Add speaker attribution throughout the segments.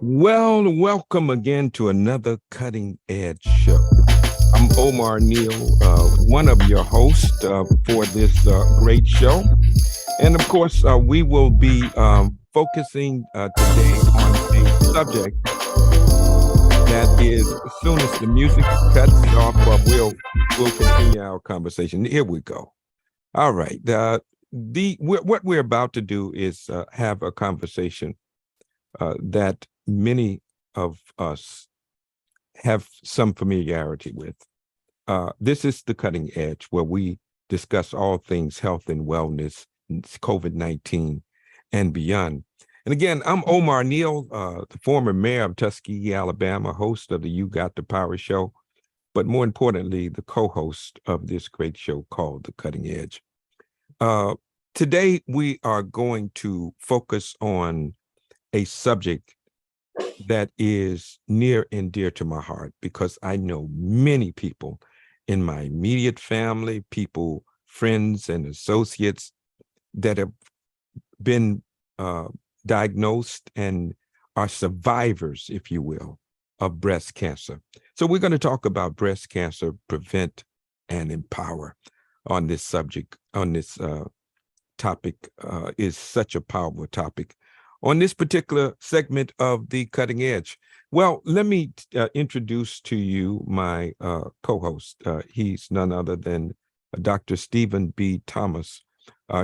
Speaker 1: Well, welcome again to another Cutting Edge show. I'm Omar Neal, one of your hosts for this great show. And of course, we will be focusing today on a subject that is, as soon as the music cuts off, we'll continue our conversation. Here we go. All right. What we're about to do is have a conversation that many of us have some familiarity with. This is the Cutting Edge, where we discuss all things health and wellness, COVID-19, and beyond. And again, I'm Omar Neal, the former mayor of Tuskegee, Alabama, host of the You Got the Power show, but more importantly, the co-host of this great show called The Cutting Edge. Today, we are going to focus on a subject that is near and dear to my heart because I know many people in my immediate family, people, friends, and associates that have been diagnosed and are survivors, if you will, of breast cancer. So we're going to talk about breast cancer, prevent and empower on this subject, on this topic. Is such a powerful topic on this particular segment of the Cutting Edge. Well, let me introduce to you my co-host. He's none other than Dr. Stephen B. Thomas.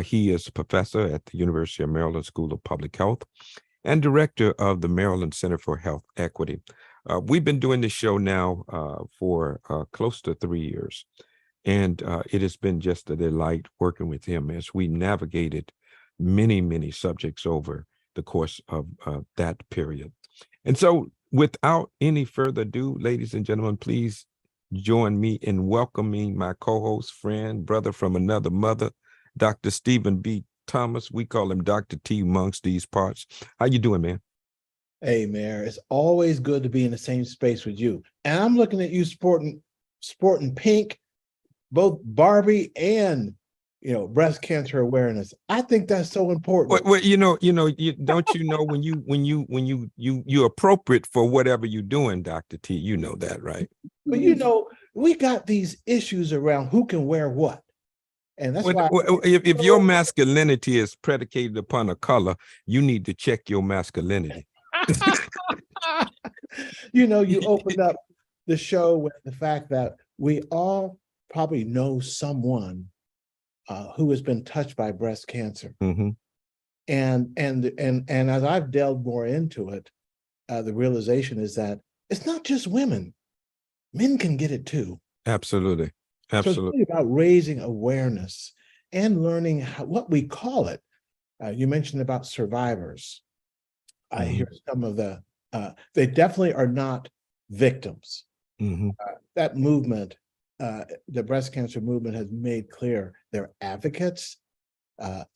Speaker 1: He is a professor at the University of Maryland School of Public Health and director of the Maryland Center for Health Equity. We've been doing this show now for close to 3 years, and it has been just a delight working with him as we navigated many, many subjects over the course of that period. And so without any further ado, ladies and gentlemen, please join me in welcoming my co-host, friend, brother from another mother, Dr. Stephen B. Thomas. We call him Dr. T amongst these parts. How you doing, man?
Speaker 2: Hey, Mayor, it's always good to be in the same space with you. And I'm looking at you sporting pink, both Barbie and breast cancer awareness. I think that's so important.
Speaker 1: Well, don't you know when you're appropriate for whatever you're doing, Dr. T, you know that, right?
Speaker 2: But we got these issues around who can wear what. And that's why
Speaker 1: if your masculinity is predicated upon a color, you need to check your masculinity.
Speaker 2: You opened up the show with the fact that we all probably know someone who has been touched by breast cancer.
Speaker 1: Mm-hmm.
Speaker 2: And as I've delved more into it, the realization is that it's not just women. Men can get it too.
Speaker 1: Absolutely.
Speaker 2: So it's really about raising awareness and learning what we call it. You mentioned about survivors. I hear some of they definitely are not victims.
Speaker 1: Mm-hmm.
Speaker 2: That movement, the breast cancer movement, has made clear they're advocates,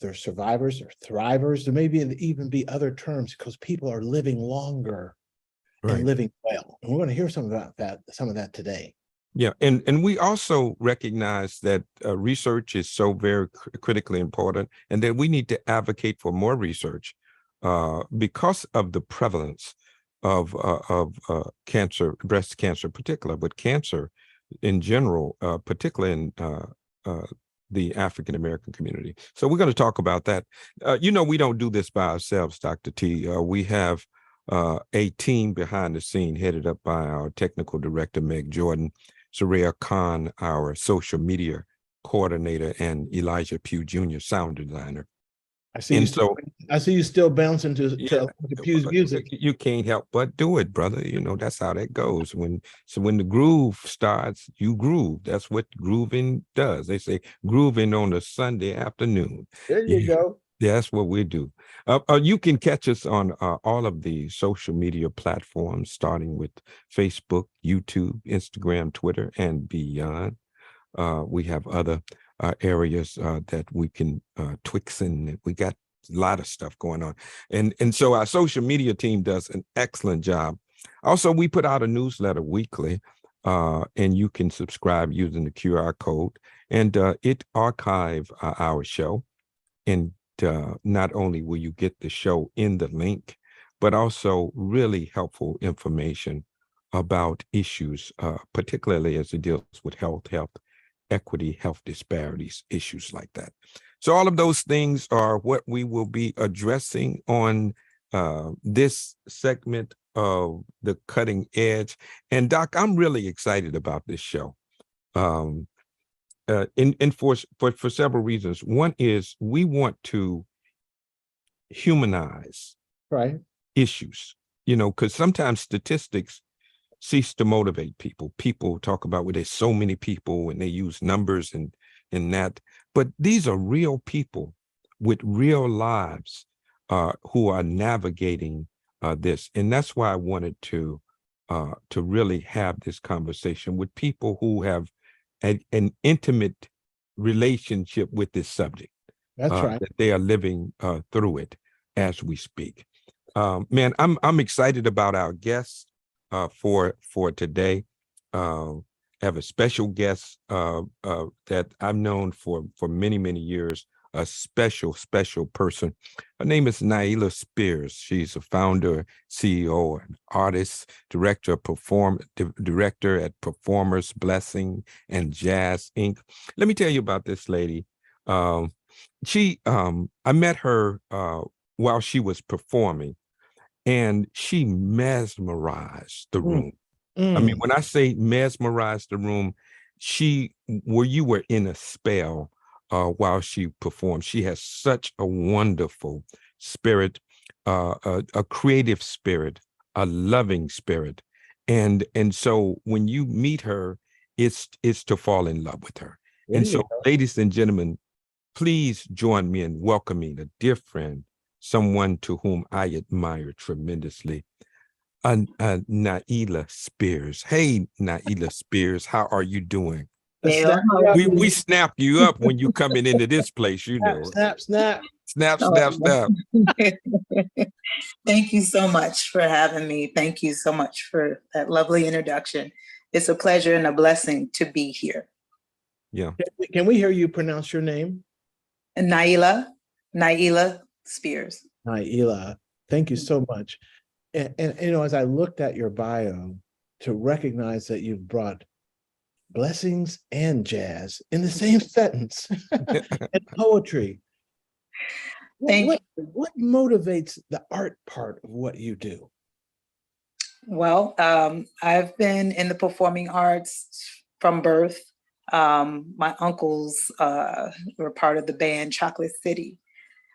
Speaker 2: they're survivors, they're thrivers. There may even be other terms because people are living longer and living well. And we're going to hear some of that today.
Speaker 1: Yeah, and we also recognize that research is so very critically important, and that we need to advocate for more research because of the prevalence of cancer, breast cancer in particular, but cancer in general, particularly in the African American community. So we're going to talk about that. We don't do this by ourselves, Dr. T. We have a team behind the scene headed up by our technical director, Meg Jordan, Soraya Khan, our social media coordinator, and Elijah Pugh Jr., sound designer.
Speaker 2: I see you still bouncing to Pugh's music.
Speaker 1: You can't help but do it, brother. That's how that goes. When the groove starts, you groove. That's what grooving does. They say grooving on a Sunday afternoon.
Speaker 2: There you go.
Speaker 1: That's what we do. You can catch us on all of the social media platforms, starting with Facebook, YouTube, Instagram, Twitter, and beyond. We have other areas that we can Twix, and we got a lot of stuff going on. And so our social media team does an excellent job. Also, we put out a newsletter weekly, and you can subscribe using the QR code, and it archives our show. And not only will you get the show in the link, but also really helpful information about issues, particularly as it deals with health equity, health disparities, issues like that. So all of those things are what we will be addressing on this segment of the Cutting Edge. And Doc, I'm really excited about this show. In for several reasons. One is we want to humanize
Speaker 2: Right.
Speaker 1: issues, because sometimes statistics cease to motivate people. People talk about, well, there's so many people, and they use numbers and that, but these are real people with real lives who are navigating this. And that's why I wanted to really have this conversation with people who have an intimate relationship with this subject.
Speaker 2: That's right.
Speaker 1: That they are living through it as we speak. Man, I'm excited about our guests for today. I have a special guest that I've known for many years. A special person. Her name is Nailah Spears. She's a founder, CEO, and artist, director at Performers Blessing and Jazz Inc. Let me tell you about this lady. I met her while she was performing, and she mesmerized the room. I mean, when I say mesmerized the room, you were in a spell while she performed. She has such a wonderful spirit, a creative spirit, a loving spirit. And so when you meet her, it's to fall in love with her. And so, ladies and gentlemen, please join me in welcoming a dear friend, someone to whom I admire tremendously, Nailah Spears. Hey, Nailah Spears, how are you doing? We snap you up when you coming into this place,
Speaker 2: Snap.
Speaker 3: Thank you so much for having me. Thank you so much for that lovely introduction. It's a pleasure and a blessing to be here.
Speaker 1: Yeah.
Speaker 2: Can we hear you pronounce your name?
Speaker 3: Nailah Spears.
Speaker 2: Nailah, thank you so much. And as I looked at your bio, to recognize that you've brought blessings and jazz in the same sentence and poetry. What motivates the art part of what you do?
Speaker 3: Well, I've been in the performing arts from birth. My uncles were part of the band Chocolate City.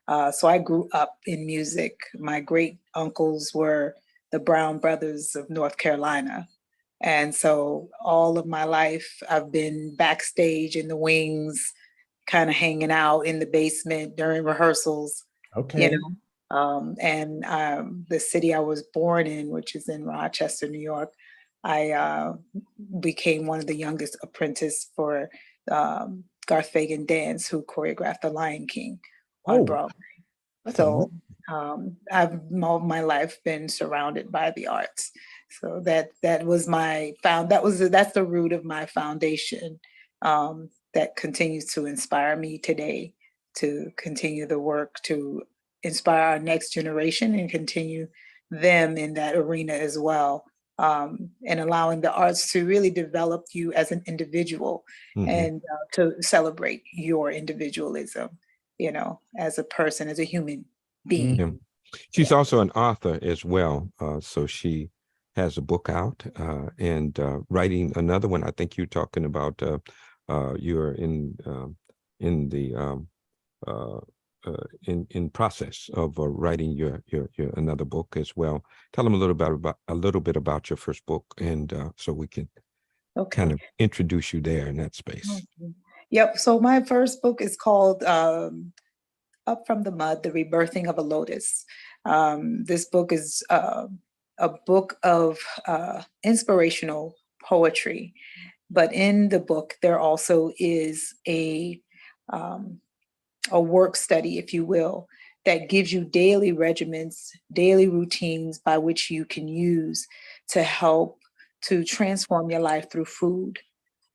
Speaker 3: So I grew up in music. My great uncles were the Brown Brothers of North Carolina. And so all of my life, I've been backstage in the wings, kind of hanging out in the basement during rehearsals.
Speaker 2: Okay.
Speaker 3: The city I was born in, which is in Rochester, New York, I became one of the youngest apprentices for Garth Fagan Dance, who choreographed The Lion King on Broadway. So I've all my life been surrounded by the arts. So that was that's the root of my foundation that continues to inspire me today to continue the work to inspire our next generation and continue them in that arena as well. And allowing the arts to really develop you as an individual and to celebrate your individualism, as a person, as a human being.
Speaker 1: Yeah. She's also an author as well. So she has a book out and writing another one. I think you're talking about you're in process of writing your another book as well. Tell them a little bit about your first book, and so we can kind of introduce you there in that space.
Speaker 3: Yep. So my first book is called Up from the Mud: The Rebirthing of a Lotus. This book is a book of inspirational poetry, but in the book there also is a work study, if you will, that gives you daily regimens, daily routines by which you can use to help to transform your life through food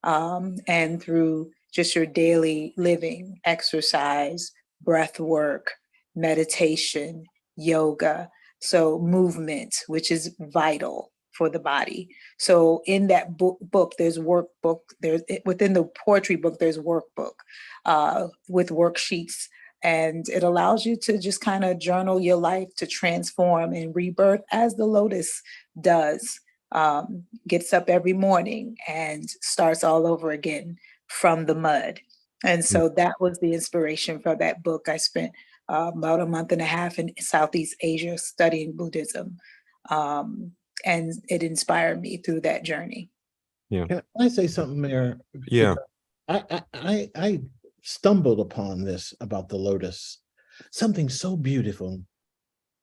Speaker 3: and through just your daily living, exercise, breath work, meditation, yoga, So movement, which is vital for the body. So in that book there's workbook. Within the poetry book, there's workbook with worksheets, and it allows you to just kind of journal your life, to transform and rebirth as the lotus does. Gets up every morning and starts all over again from the mud. And so that was the inspiration for that book. I spent about a month and a half in Southeast Asia studying Buddhism. And it inspired me through that journey.
Speaker 1: Yeah.
Speaker 2: Can I say something, Mayor?
Speaker 1: Yeah.
Speaker 2: I stumbled upon this about the lotus, something so beautiful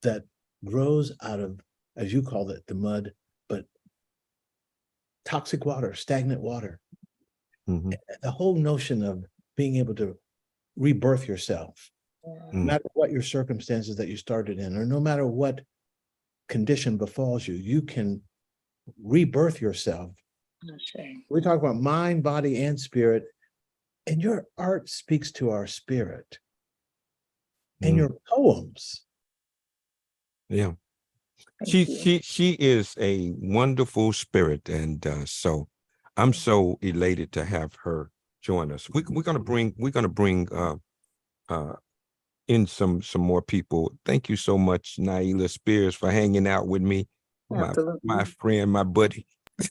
Speaker 2: that grows out of, as you call it, the mud, but toxic water, stagnant water.
Speaker 1: Mhm.
Speaker 2: The whole notion of being able to rebirth yourself, no matter what your circumstances that you started in, or no matter what condition befalls you, you can rebirth yourself.
Speaker 3: Okay.
Speaker 2: We talk about mind, body, and spirit, and your art speaks to our spirit, and your poems.
Speaker 1: Yeah.
Speaker 3: Thank you.
Speaker 1: She is a wonderful spirit, and so I'm so elated to have her join us. We're gonna bring in some more people. Thank you so much, Naila Spears, for hanging out with me, my
Speaker 3: Absolutely.
Speaker 1: friend, my buddy.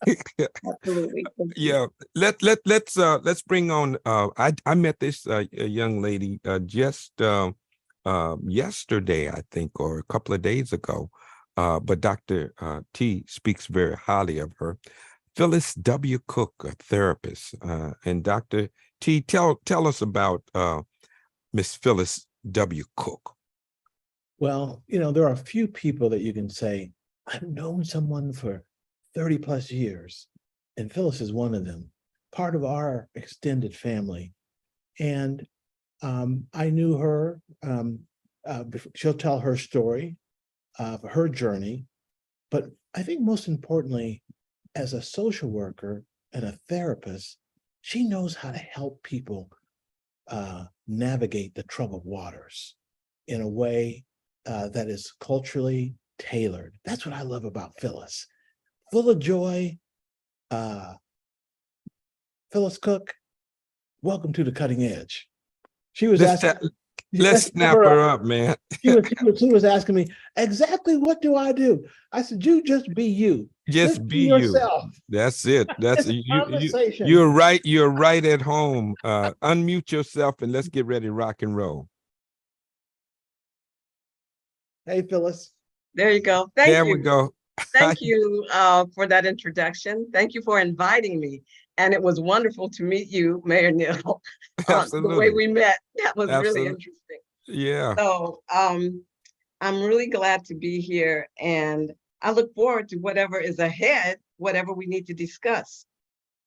Speaker 3: Absolutely. Thank you.
Speaker 1: Yeah, let's bring on. I met this young lady just yesterday, I think, or a couple of days ago. But Dr. T speaks very highly of her. Phyllis W. Cook, a therapist, and Dr. T, tell us about Miss Phyllis W. Cook.
Speaker 2: Well, there are a few people that you can say, I've known someone for 30 plus years, and Phyllis is one of them, part of our extended family. And I knew her. She'll tell her story of her journey. But I think most importantly, as a social worker and a therapist, she knows how to help people navigate the troubled waters in a way that is culturally tailored. That's what I love about Phyllis. Full of joy. Phyllis Cook, welcome to the cutting edge. She was asking.
Speaker 1: Let's snap her up, man.
Speaker 2: She was asking me, exactly what do I do? I said, you just be you.
Speaker 1: Just be
Speaker 2: yourself.
Speaker 1: You. That's it. That's
Speaker 2: conversation.
Speaker 1: You're right. You're right at home. Unmute yourself and let's get ready to rock and roll.
Speaker 2: Hey, Phyllis.
Speaker 4: There you go. Thank you.
Speaker 1: There we go.
Speaker 4: Thank you for that introduction. Thank you for inviting me. And it was wonderful to meet you, Mayor Neal. The way we met, that was really interesting.
Speaker 1: Yeah.
Speaker 4: So I'm really glad to be here, and I look forward to whatever is ahead, whatever we need to discuss.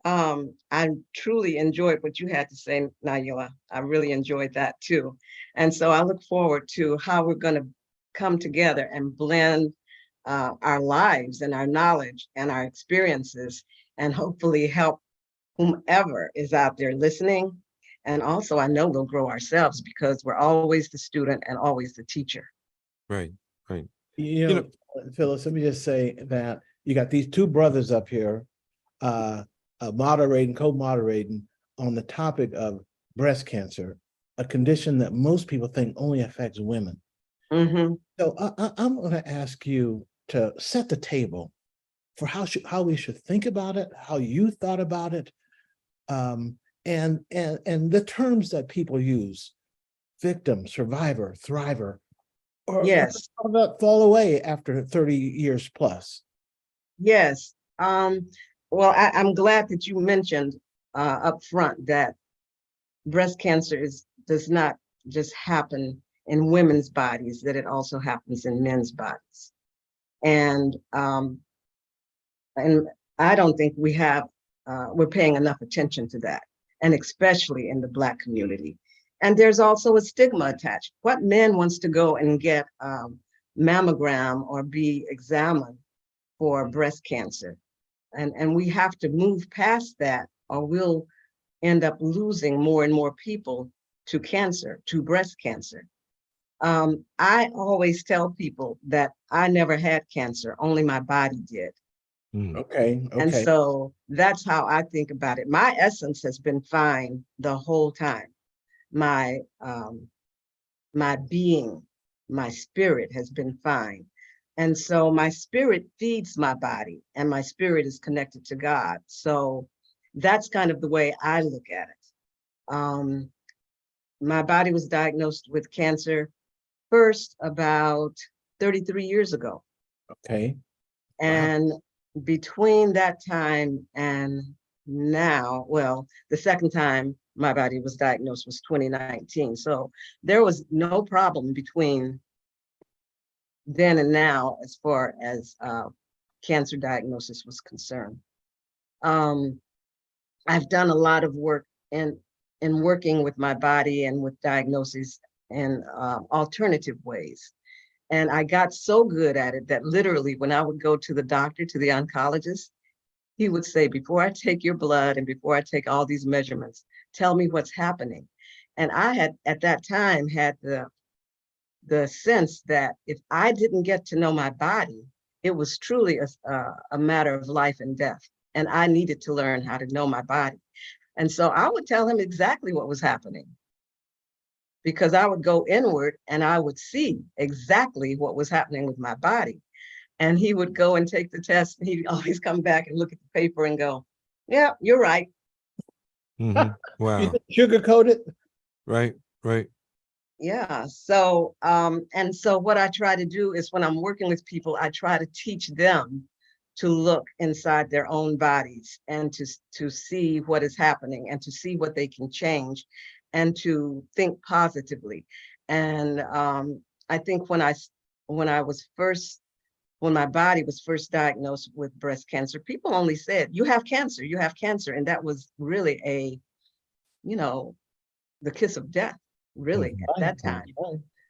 Speaker 4: I truly enjoyed what you had to say, Naila. I really enjoyed that too. And so I look forward to how we're going to come together and blend our lives and our knowledge and our experiences, and hopefully help whomever is out there listening. And also, I know we'll grow ourselves because we're always the student and always the teacher.
Speaker 1: Right, right.
Speaker 2: Phyllis, let me just say that you got these two brothers up here co-moderating on the topic of breast cancer, a condition that most people think only affects women.
Speaker 4: Mm-hmm.
Speaker 2: So I'm going to ask you to set the table for how we should think about it, how you thought about it, and the terms that people use: victim, survivor, thriver, or
Speaker 4: yes,
Speaker 2: fall away after 30 years plus.
Speaker 4: Yes. Well, I'm glad that you mentioned up front that breast cancer does not just happen in women's bodies, that it also happens in men's bodies. And I don't think we're paying enough attention to that, and especially in the Black community. And there's also a stigma attached. What man wants to go and get mammogram or be examined for breast cancer? And we have to move past that, or we'll end up losing more and more people to cancer, to breast cancer. I always tell people that I never had cancer, only my body did.
Speaker 1: Mm.
Speaker 2: Okay,
Speaker 4: And
Speaker 2: okay.
Speaker 4: so that's how I think about it. My essence has been fine the whole time. My my being, my spirit has been fine. And so my spirit feeds my body, and my spirit is connected to God. So that's kind of the way I look at it. My body was diagnosed with cancer first about 33 years ago.
Speaker 2: Okay.
Speaker 4: And between that time and now, well, the second time my body was diagnosed was 2019. So there was no problem between then and now as far as cancer diagnosis was concerned. I've done a lot of work in working with my body and with diagnoses in alternative ways. And I got so good at it that literally when I would go to the doctor, to the oncologist, he would say, before I take your blood and before I take all these measurements, tell me what's happening. And I had at that time had the sense that if I didn't get to know my body, it was truly a matter of life and death. And I needed to learn how to know my body. And so I would tell him exactly what was happening, because I would go inward and I would see exactly what was happening with my body. And he would go and take the test, and he'd always come back and look at the paper and go, yeah, you're right.
Speaker 1: Mhm. Wow.
Speaker 2: Sugarcoat it.
Speaker 1: Right. Right.
Speaker 4: Yeah. So, and so what I try to do is when I'm working with people, I try to teach them to look inside their own bodies and to see what is happening and to see what they can change and to think positively. And I think when my body was first diagnosed with breast cancer, people only said, you have cancer, you have cancer. And that was really the kiss of death, really,
Speaker 1: Mhm.
Speaker 4: at that time.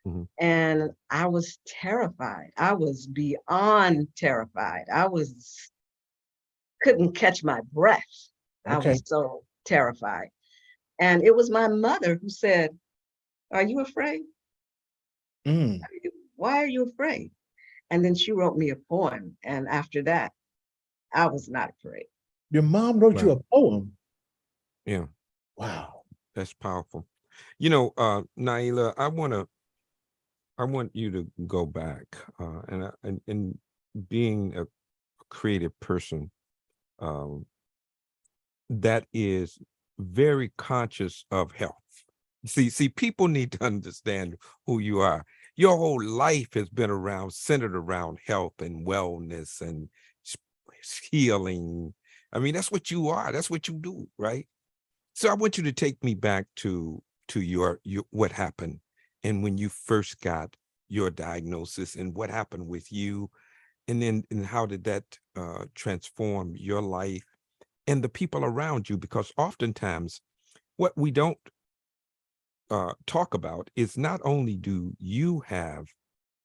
Speaker 1: Mhm.
Speaker 4: And I was terrified. I was beyond terrified. Couldn't catch my breath. I
Speaker 2: Okay.
Speaker 4: was so terrified. And it was my mother who said, are you afraid?
Speaker 2: Mm.
Speaker 4: Why are you afraid? And then she wrote me a poem. And after that, I was not afraid.
Speaker 2: Your mom wrote you a
Speaker 1: Wow.
Speaker 2: poem.
Speaker 1: Yeah.
Speaker 2: Wow.
Speaker 1: That's powerful. Naila, I want you to go back and being a creative person that is very conscious of health. See, people need to understand who you are. Your whole life has been centered around health and wellness and healing. I mean, that's what you are. That's what you do, right? So I want you to take me back to your what happened and when you first got your diagnosis and what happened with you, and then and how did that transform your life and the people around you? Because oftentimes what we don't talk about is not only do you have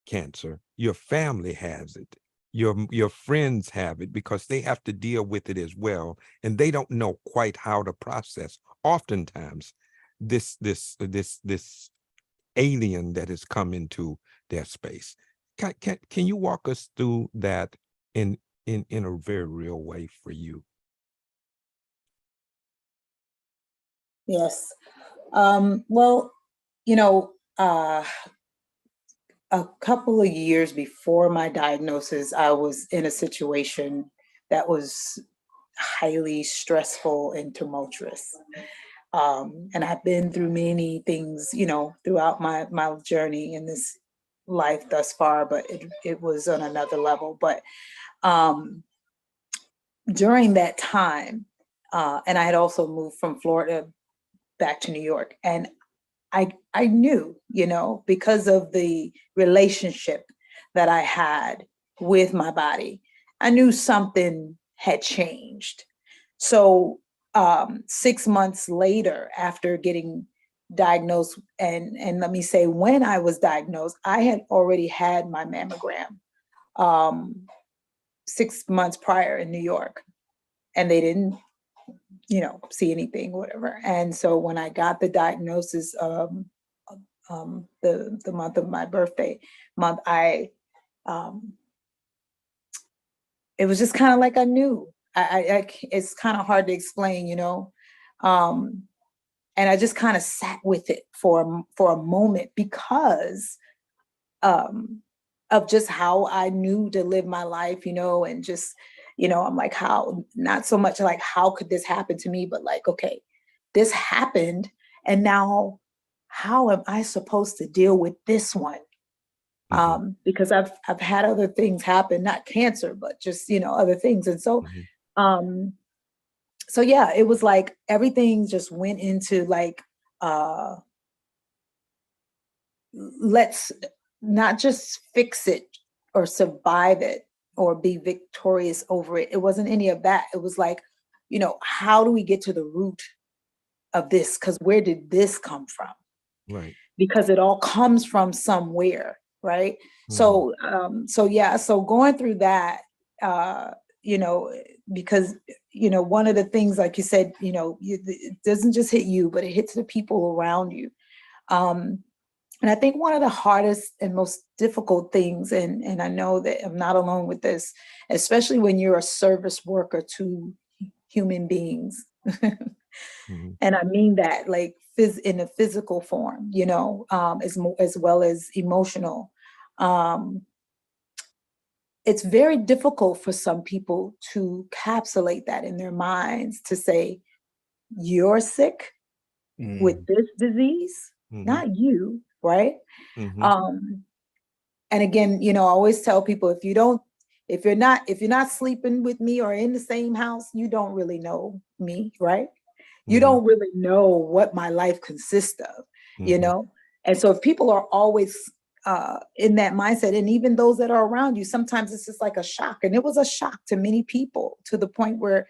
Speaker 1: cancer, your family has it, your friends have it, because they have to deal with it as well, and they don't know quite how to process oftentimes this alien that has come into their space. Can you walk us through that in a very real way for you?
Speaker 3: Yes. Well, you know, a couple of years before my diagnosis, I was in a situation that was highly stressful and tumultuous. And I've been through many things, throughout my journey in this life thus far, but it was on another level. But um, during that time, and I had also moved from Florida back to New York, and I knew, because of the relationship that I had with my body, I knew something had changed. So 6 months later, after getting diagnosed, and let me say, when I was diagnosed, I had already had my mammogram 6 months prior in New York, and they didn't see anything, whatever. And so when I got the diagnosis, the month of my birthday month, I um, it was just kind of like I knew. It's kind of hard to explain, you know. And I just kind of sat with it for a moment because of just how I knew to live my life, you know, and just, you know, I'm like, how, not so much like, how could this happen to me, but like, okay, this happened. And now how am I supposed to deal with this one? Because I've had other things happen, not cancer, but just, you know, other things. And so, so yeah, it was like everything just went into like, let's not just fix it or survive it or be victorious over it. It wasn't any of that. It was like, you know, how do we get to the root of this? Because where did this come from?
Speaker 1: Right.
Speaker 3: Because it all comes from somewhere, right? So yeah, so going through that, you know, because, you know, one of the things, like you said, you know, it doesn't just hit you, but it hits the people around you. And I think one of the hardest and most difficult things, and I know that I'm not alone with this, especially when you're a service worker to human beings. And I mean that like in a physical form, you know, as well as emotional. It's very difficult for some people to capsulate that in their minds to say, you're sick with this disease, not you, right? And again, you know, I always tell people, if you're not sleeping with me or in the same house, you don't really know me, right? You don't really know what my life consists of, you know? And so if people are always in that mindset, and even those that are around you, sometimes it's just like a shock. And it was a shock to many people, to the point where,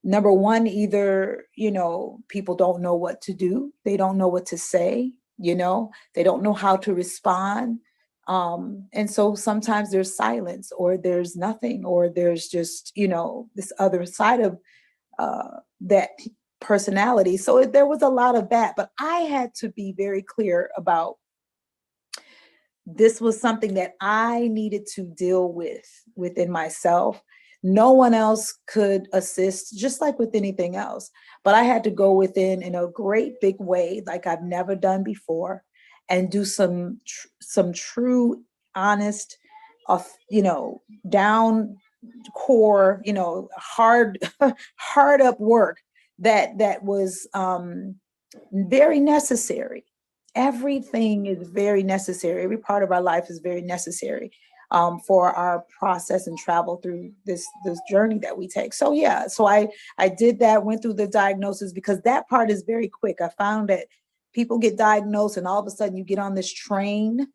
Speaker 3: number one, either, you know, people don't know what to do. They don't know what to say, you know, they don't know how to respond. And so sometimes there's silence, or there's nothing, or there's just, you know, this other side of that personality. So there was a lot of that, but I had to be very clear about this was something that I needed to deal with within myself. No one else could assist, just like with anything else. But I had to go within in a great big way, like I've never done before, and do some true, honest, you know, down core, you know, hard up work that was very necessary. Everything is very necessary. Every part of our life is very necessary for our process and travel through this journey that we take. So yeah, so I did that, went through the diagnosis, because that part is very quick. I found that people get diagnosed and all of a sudden you get on this train.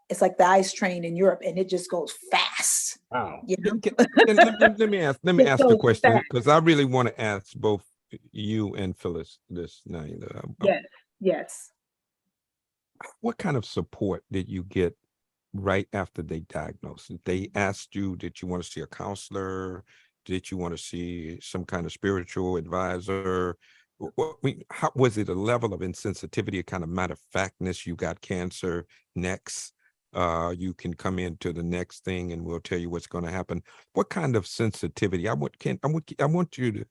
Speaker 3: It's like the ICE train in Europe, and it just goes fast.
Speaker 1: Wow.
Speaker 3: You know?
Speaker 1: Let me ask the question, because I really want to ask both you and Phyllis this now.
Speaker 3: Yes.
Speaker 1: What kind of support did you get right after they diagnosed? They asked you, did you want to see a counselor? Did you want to see some kind of spiritual advisor? How was it? A level of insensitivity, a kind of matter of factness? You got cancer, next. You can come into the next thing and we'll tell you what's going to happen. What kind of sensitivity? I want you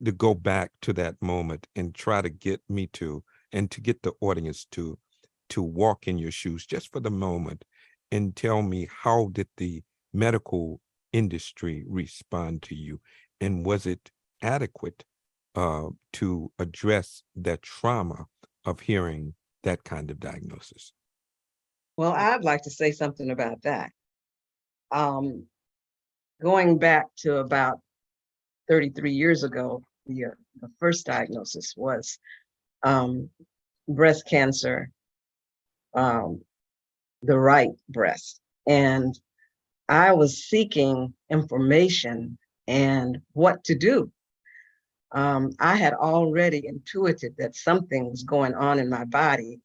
Speaker 1: to go back to that moment and try to get me to, and to get the audience to walk in your shoes just for the moment and tell me, how did the medical industry respond to you? And was it adequate to address that trauma of hearing that kind of diagnosis?
Speaker 4: Well, I'd like to say something about that. Going back to about 33 years ago, the first diagnosis was breast cancer, the right breast. And I was seeking information and what to do. I had already intuited that something was going on in my body.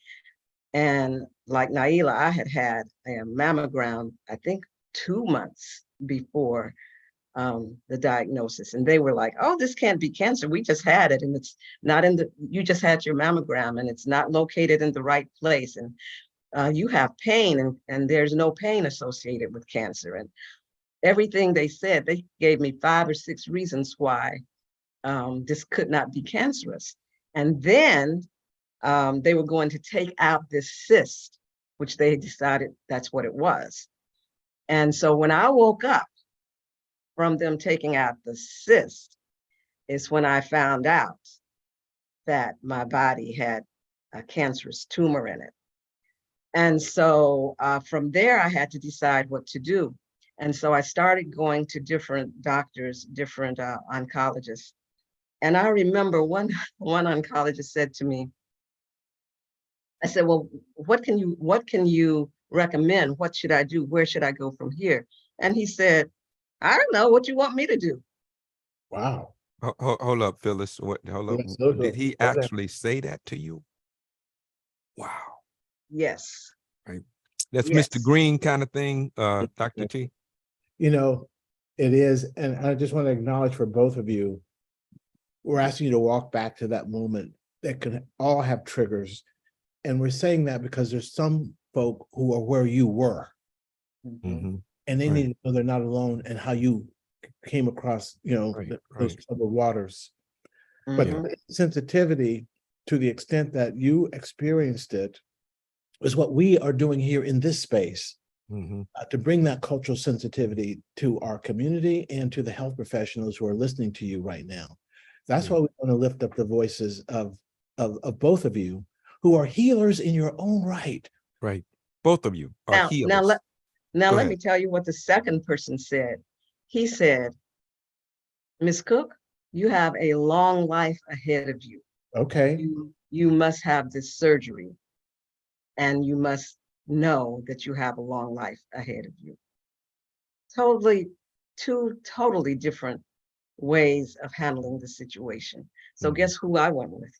Speaker 4: And like Naila, I had a mammogram, I think 2 months before the diagnosis. And they were like, oh, this can't be cancer. We just had it. And it's not you just had your mammogram and it's not located in the right place. And you have pain and there's no pain associated with cancer. And everything they said, they gave me 5 or 6 reasons why this could not be cancerous. And then they were going to take out this cyst, which they decided that's what it was. And so when I woke up from them taking out the cyst, is when I found out that my body had a cancerous tumor in it. And so from there, I had to decide what to do. And so I started going to different doctors, different oncologists. And I remember one oncologist said to me, I said, well, what can you recommend? What should I do? Where should I go from here? And he said, I don't know what you want me to do.
Speaker 2: Wow.
Speaker 1: Hold up, Phyllis. Hold up.
Speaker 2: Yes, so
Speaker 1: Did he
Speaker 2: go ahead.
Speaker 1: actually say that to you? Wow.
Speaker 4: Yes.
Speaker 1: That's
Speaker 4: Yes.
Speaker 1: Mr. Green kind of thing, Dr. T.
Speaker 2: You know, it is, and I just want to acknowledge for both of you, we're asking you to walk back to that moment that can all have triggers. And we're saying that because there's some folk who are where you were,
Speaker 1: Mhm.
Speaker 2: and they
Speaker 1: Right.
Speaker 2: need to know they're not alone and how you came across,
Speaker 1: Right,
Speaker 2: those
Speaker 1: right.
Speaker 2: troubled waters. But
Speaker 4: Mhm.
Speaker 2: the sensitivity, to the extent that you experienced it, is what we are doing here in this space.
Speaker 1: Mhm.
Speaker 2: To bring that cultural sensitivity to our community and to the health professionals who are listening to you right now. That's
Speaker 1: Yeah.
Speaker 2: why we want to lift up the voices of both of you who are healers in your own right.
Speaker 1: Right. Both of you are
Speaker 4: Now
Speaker 1: healers.
Speaker 4: let
Speaker 1: Go
Speaker 4: me
Speaker 1: ahead.
Speaker 4: tell you what the second person said. He said, Ms. Cook, you have a long life ahead of you.
Speaker 2: Okay.
Speaker 4: You must have this surgery, and you must know that you have a long life ahead of you. Two totally different ways of handling the situation. So
Speaker 1: Mhm.
Speaker 4: guess who I went with?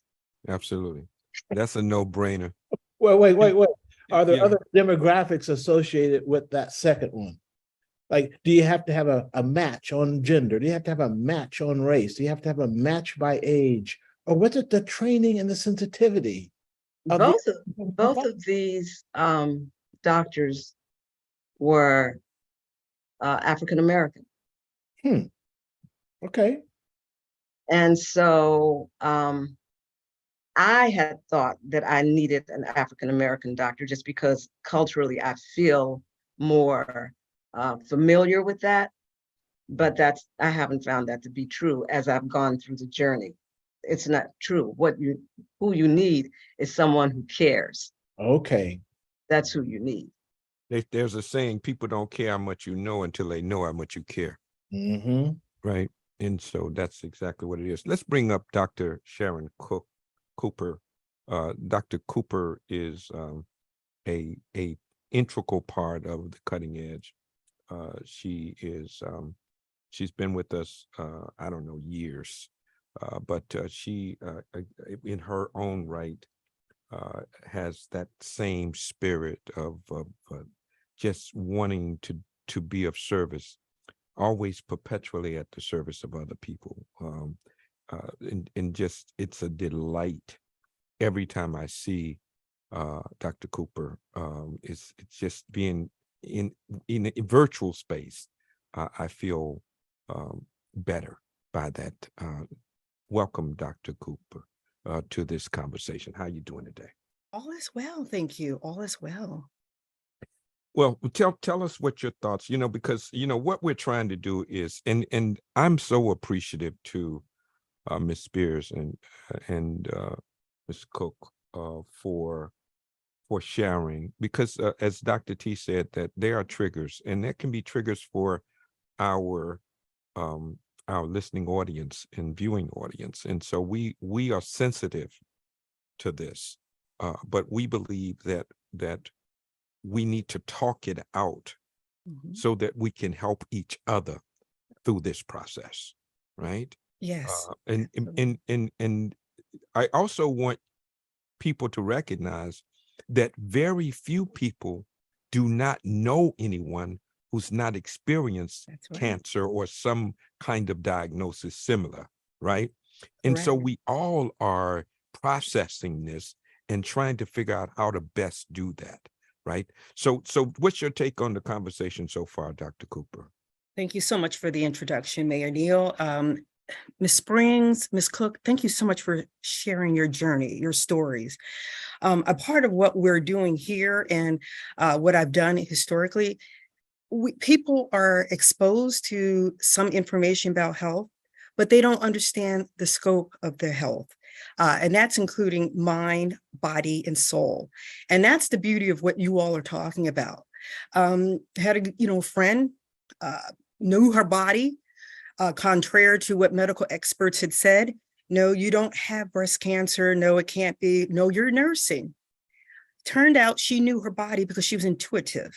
Speaker 1: Absolutely. That's a no-brainer.
Speaker 2: Wait. Are there
Speaker 1: Yeah.
Speaker 2: other demographics associated with that second one? Like, do you have to have a match on gender? Do you have to have a match on race? Do you have to have a match by age? Or was it the training and the sensitivity? of the-
Speaker 4: Both of these doctors were African American.
Speaker 2: Okay.
Speaker 4: And so I had thought that I needed an African American doctor just because culturally I feel more familiar with that. But I haven't found that to be true as I've gone through the journey. It's not true. Who you need is someone who cares.
Speaker 2: Okay.
Speaker 4: That's who you need.
Speaker 1: There's a saying, people don't care how much you know until they know how much you care.
Speaker 2: Mm-hmm.
Speaker 1: Right. And so that's exactly what it is. Let's bring up Dr. Sharon Cooper. Dr. Cooper is a integral part of the Cutting Edge. She's been with us, I don't know, years, but she, in her own right, has that same spirit of just wanting to be of service, always perpetually at the service of other people. And just, it's a delight every time I see Dr. Cooper. It's just being in a virtual space. I feel better by that. Welcome, Dr. Cooper, to this conversation. How you doing today?
Speaker 5: All is well, thank you. All is well.
Speaker 1: Well, tell us what your thoughts, because what we're trying to do is, and I'm so appreciative to Ms. Spears and Ms. Cook for sharing, because as Dr. T said, that there are triggers, and there can be triggers for our listening audience and viewing audience, and so we are sensitive to this, but we believe that we need to talk it out
Speaker 5: Mhm.
Speaker 1: so that we can help each other through this process, right?
Speaker 5: Yes.
Speaker 1: And
Speaker 5: absolutely.
Speaker 1: and I also want people to recognize that very few people do not know anyone who's not experienced
Speaker 5: That's right.
Speaker 1: cancer or some kind of diagnosis similar, right? And so
Speaker 5: Correct.
Speaker 1: we all are processing this and trying to figure out how to best do that. right? So what's your take on the conversation so far, Dr. Cooper?
Speaker 5: Thank you so much for the introduction, Mayor Neal. Ms. Springs, Ms. Cook, thank you so much for sharing your journey, your stories. A part of what we're doing here and what I've done historically, people are exposed to some information about health, but they don't understand the scope of their health. And that's including mind, body, and soul. And that's the beauty of what you all are talking about. Had a friend, knew her body, contrary to what medical experts had said. No, you don't have breast cancer. No, it can't be. No, you're nursing. Turned out she knew her body because she was intuitive.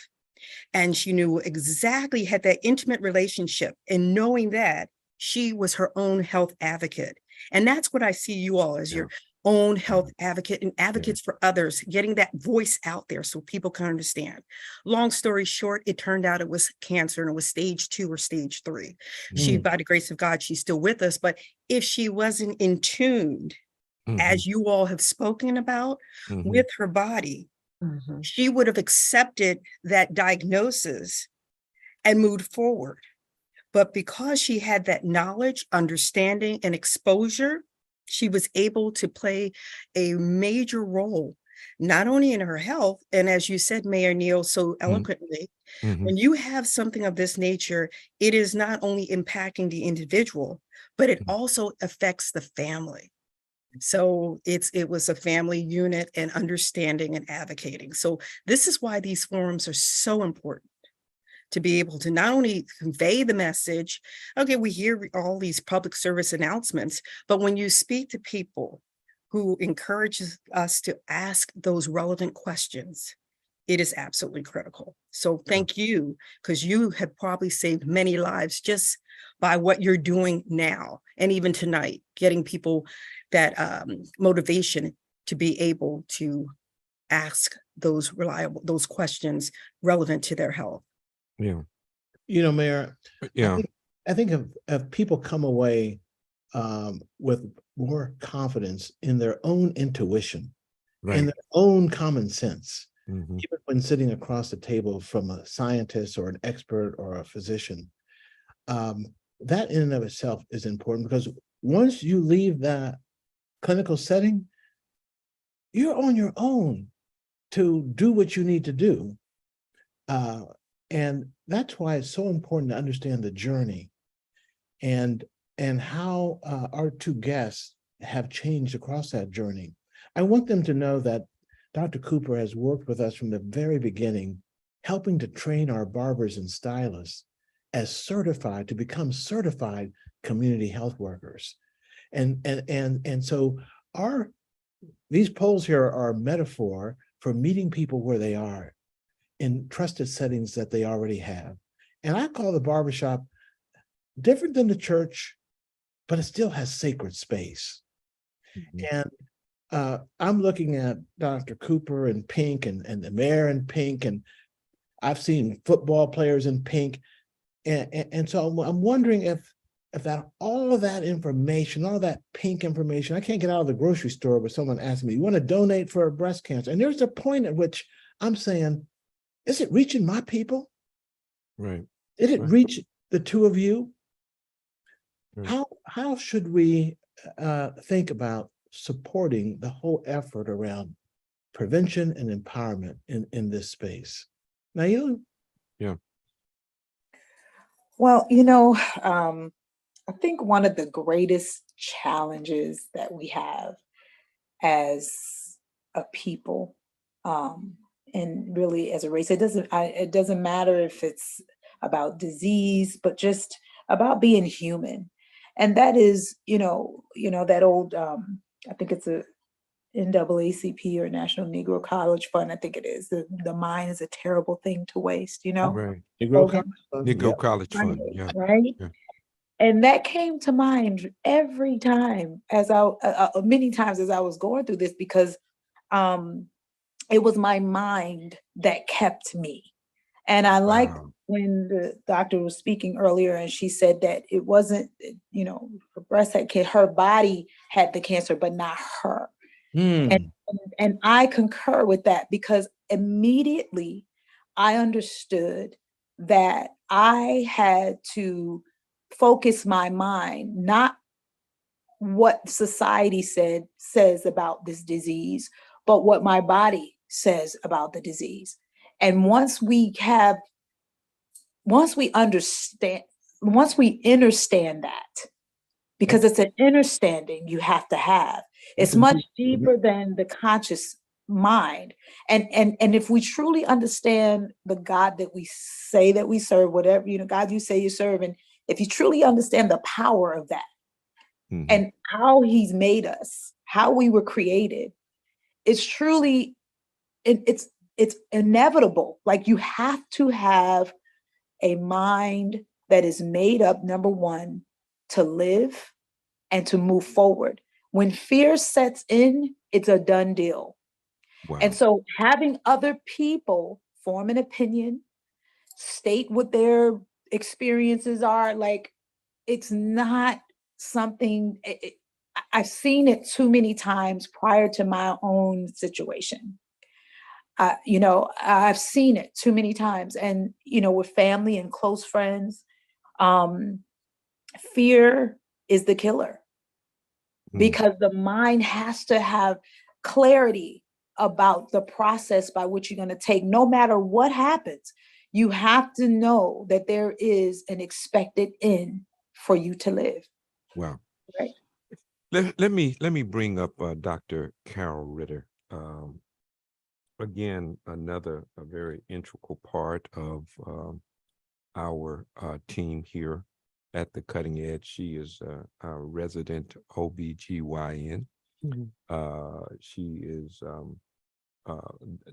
Speaker 5: And she knew exactly, had that intimate relationship. And knowing that, she was her own health advocate. And that's what I see you all as, your own health advocate and advocates for others, getting that voice out there so people can understand. Long story short, it turned out it was cancer, and it was stage 2 or stage 3. She, by the grace of God, she's still with us. But if she wasn't in tune, as you all have spoken about, with her body, she would have accepted that diagnosis and moved forward. But because she had that knowledge, understanding, and exposure, she was able to play a major role, not only in her health, and as you said, Mayor Neal, so eloquently, when you have something of this nature, it is not only impacting the individual, but it also affects the family. So it was a family unit and understanding and advocating. So this is why these forums are so important, to be able to not only convey the message. Okay, we hear all these public service announcements, but when you speak to people who encourages us to ask those relevant questions, it is absolutely critical. So thank you, because you have probably saved many lives just by what you're doing now. And even tonight, getting people that motivation to be able to ask those questions relevant to their health.
Speaker 1: Yeah.
Speaker 2: Mayor,
Speaker 1: Yeah.
Speaker 2: I think if people come away with more confidence in their own intuition, in their own common sense, even when sitting across the table from a scientist or an expert or a physician, that in and of itself is important, because once you leave that clinical setting, you're on your own to do what you need to do. And that's why it's so important to understand the journey and how our two guests have changed across that journey. I want them to know that Dr. Cooper has worked with us from the very beginning, helping to train our barbers and stylists as certified, to become certified community health workers. And so these polls here are a metaphor for meeting people where they are, in trusted settings that they already have. And I call the barbershop different than the church, but it still has sacred space. And I'm looking at Dr. Cooper in pink and the mayor in pink, and I've seen football players in pink. And so I'm wondering if that all of that information, all that pink information, I can't get out of the grocery store with someone asking me, you want to donate for breast cancer? And there's a point at which I'm saying, is it reaching my people?
Speaker 1: Right.
Speaker 2: Did it reach the two of you?
Speaker 1: Right.
Speaker 2: How should we think about supporting the whole effort around prevention and empowerment in this space? Naila?
Speaker 1: Yeah.
Speaker 3: Well, I think one of the greatest challenges that we have as a people, and really as a race, it doesn't matter if it's about disease, but just about being human. And that is, that old, I think it's a NAACP or National Negro College Fund. I think it is. The mind is a terrible thing to waste,
Speaker 1: Right.
Speaker 2: Negro
Speaker 3: Program.
Speaker 2: College Fund?
Speaker 1: Negro College Fund. Yeah.
Speaker 3: Right.
Speaker 1: Yeah.
Speaker 3: And that came to mind every time many times as I was going through this, because it was my mind that kept me. And I liked when the doctor was speaking earlier, and she said that it wasn't, her breast had cancer, her body had the cancer, but not her. And I concur with that, because immediately I understood that I had to focus my mind, not what society says about this disease, but what my body says about the disease. And once we understand that, because it's an understanding you have to have. It's much deeper than the conscious mind. And if we truly understand the God that we say that we serve, whatever, God you say you serve, and if you truly understand the power of that and how he's made us, how we were created, it's truly, it's inevitable. Like, you have to have a mind that is made up, number one, to live and to move forward. When fear sets in, it's a done deal.
Speaker 1: Wow.
Speaker 3: And so having other people form an opinion, state what their experiences are, like, it's not something, I've seen it too many times prior to my own situation. I've seen it too many times, and, with family and close friends, fear is the killer, because the mind has to have clarity about the process by which you're going to take. No matter what happens, you have to know that there is an expected end for you to live.
Speaker 1: Wow.
Speaker 3: Right.
Speaker 1: Let me bring up Dr. Carol Ritter. Again, a very integral part of our team here at the Cutting Edge. She is a resident OBGYN. She is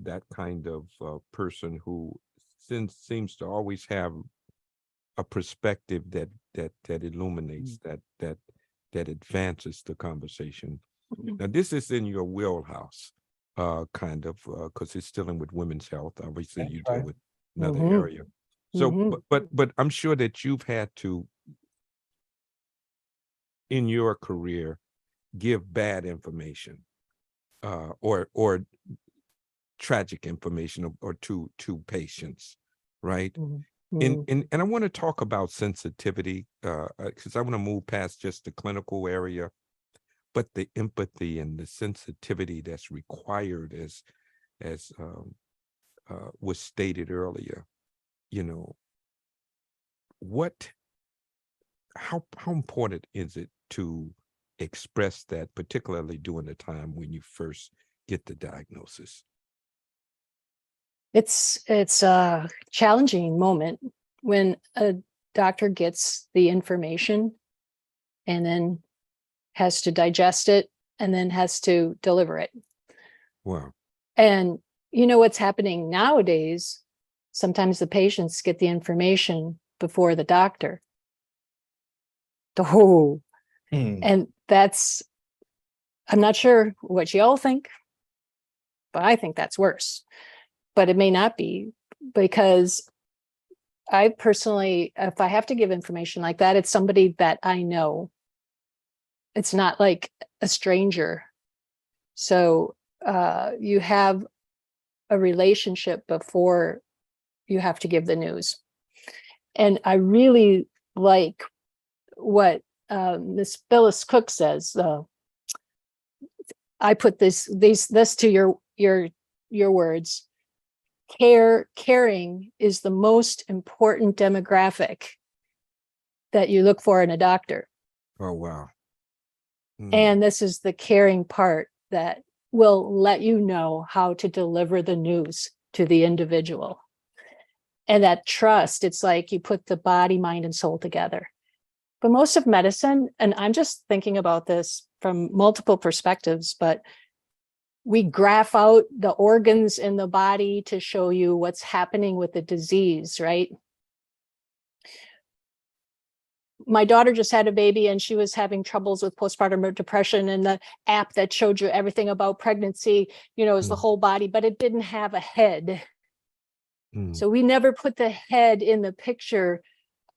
Speaker 1: that kind of person who seems to always have a perspective that illuminates, that advances the conversation. Now, this is in your wheelhouse, kind of, because it's dealing with women's health. Obviously,
Speaker 2: That's
Speaker 1: you deal
Speaker 2: right.
Speaker 1: with another area. So, but I'm sure that you've had to, in your career, give bad information, or tragic information, or to patients, right? And I want to talk about sensitivity, because I want to move past just the clinical area, but the empathy and the sensitivity that's required, as was stated earlier. How important is it to express that, particularly during the time when you first get the diagnosis?
Speaker 6: It's a challenging moment when a doctor gets the information and then has to digest it and then has to deliver it.
Speaker 1: Wow.
Speaker 6: And what's happening nowadays, sometimes the patients get the information before the doctor. Oh, and I'm not sure what y'all think, but I think that's worse. But it may not be, because I personally, if I have to give information like that, it's somebody that I know. It's not like a stranger. So you have a relationship before you have to give the news. And I really like what Miss Phyllis Cook says. I put this to your words. Caring is the most important demographic that you look for in a doctor.
Speaker 1: Oh, wow.
Speaker 6: And this is the caring part that will let you know how to deliver the news to the individual. And that trust, it's like you put the body, mind, and soul together. But most of medicine, and I'm just thinking about this from multiple perspectives, but we graph out the organs in the body to show you what's happening with the disease, right? My daughter just had a baby and she was having troubles with postpartum depression, and the app that showed you everything about pregnancy, is the whole body, but it didn't have a head. So we never put the head in the picture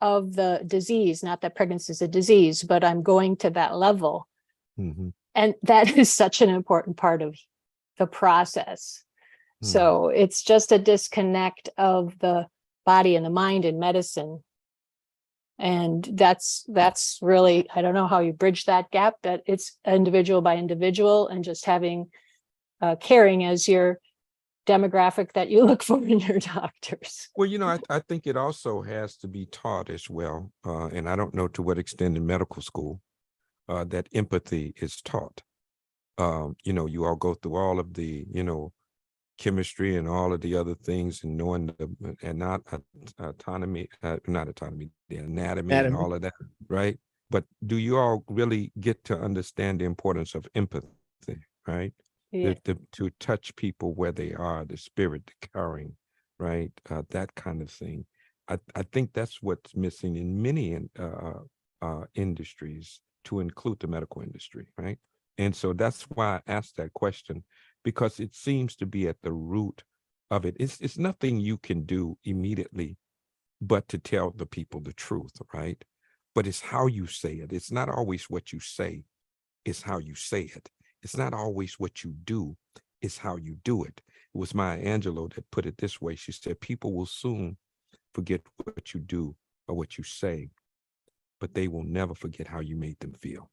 Speaker 6: of the disease. Not that pregnancy is a disease, but I'm going to that level. And that is such an important part of the process. So it's just a disconnect of the body and the mind in medicine. And that's really, I don't know how you bridge that gap, but it's individual by individual, and just having caring as your demographic that you look for in your doctors.
Speaker 1: Well, I think it also has to be taught as well. And I don't know to what extent in medical school that empathy is taught. You all go through all of the, chemistry and all of the other things, and knowing the anatomy and all of that, right? But do you all really get to understand the importance of empathy, right?
Speaker 6: Yeah.
Speaker 1: To touch people where they are, the spirit, the caring, right? That kind of thing. I think that's what's missing in many industries, to include the medical industry, right? And so that's why I asked that question, because it seems to be at the root of it. It's nothing you can do immediately but to tell the people the truth, right? But it's how you say it. It's not always what you say, it's how you say it. It's not always what you do, it's how you do it. It was Maya Angelou that put it this way. She said, people will soon forget what you do or what you say, but they will never forget how you made them feel.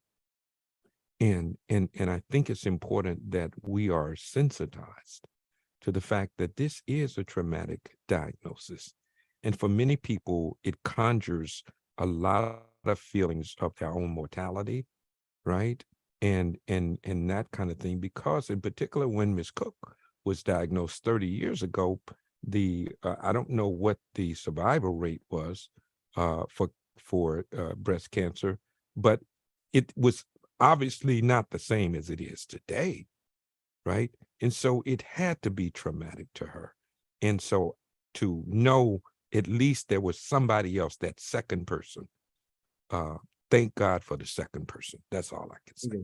Speaker 1: And I think it's important that we are sensitized to the fact that this is a traumatic diagnosis. And for many people, it conjures a lot of feelings of their own mortality, right? And that kind of thing, because in particular, when Ms. Cook was diagnosed 30 years ago, I don't know what the survival rate was for breast cancer, but it was obviously not the same as it is today, right? And so it had to be traumatic to her. And so to know at least there was somebody else, that second person, thank God for the second person. That's all I can say.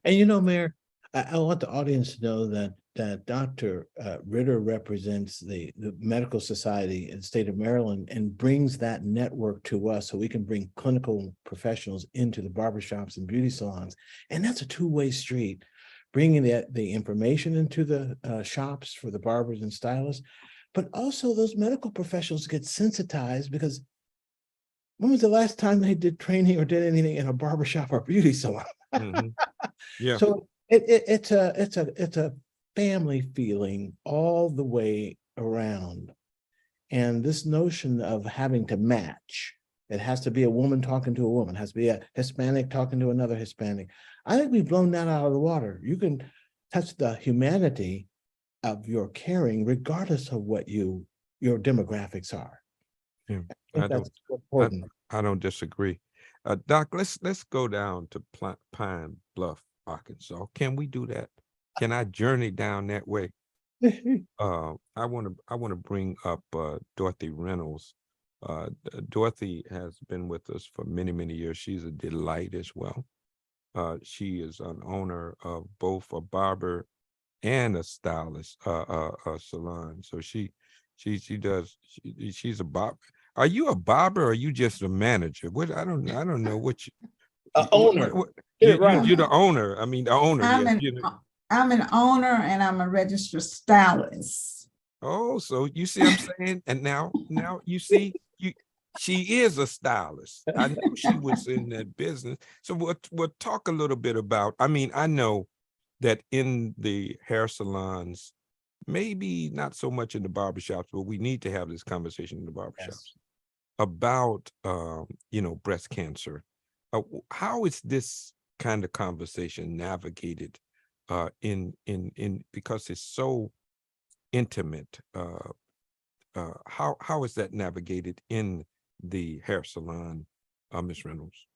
Speaker 2: And Mayor, I want the audience to know that Dr. Ritter represents the Medical Society in the state of Maryland, and brings that network to us so we can bring clinical professionals into the barbershops and beauty salons. And that's a two-way street, bringing the information into the shops for the barbers and stylists, but also those medical professionals get sensitized, because when was the last time they did training or did anything in a barbershop or beauty salon?
Speaker 1: Mhm. Yeah.
Speaker 2: So it's a family feeling all the way around. And this notion of having to match, it has to be a woman talking to a woman, it has to be a Hispanic talking to another Hispanic. I think we've blown that out of the water. You can touch the humanity of your caring regardless of what your demographics are.
Speaker 1: Yeah,
Speaker 2: I think that's important.
Speaker 1: I don't disagree. Doc, let's go down to Pine Bluff, Arkansas. Can we do that? Can I journey down that way? I want to bring up Dorothy Reynolds. Dorothy has been with us for many, many years. She's a delight as well. She is an owner of both a barber and a stylist salon. So she's a barber. Are you a barber or are you just a manager? What I don't know what you
Speaker 2: Owner.
Speaker 1: you're the owner. I mean the owner.
Speaker 7: I'm an owner and I'm a registered stylist.
Speaker 1: Oh, so you see what I'm saying? And now you see she is a stylist. I knew she was in that business. So we'll talk a little bit about, I mean, I know that in the hair salons, maybe not so much in the barbershops, but we need to have this conversation in the barbershops about breast cancer. How is this kind of conversation navigated in because it's so intimate? How is that navigated in the hair salon, Ms. Reynolds?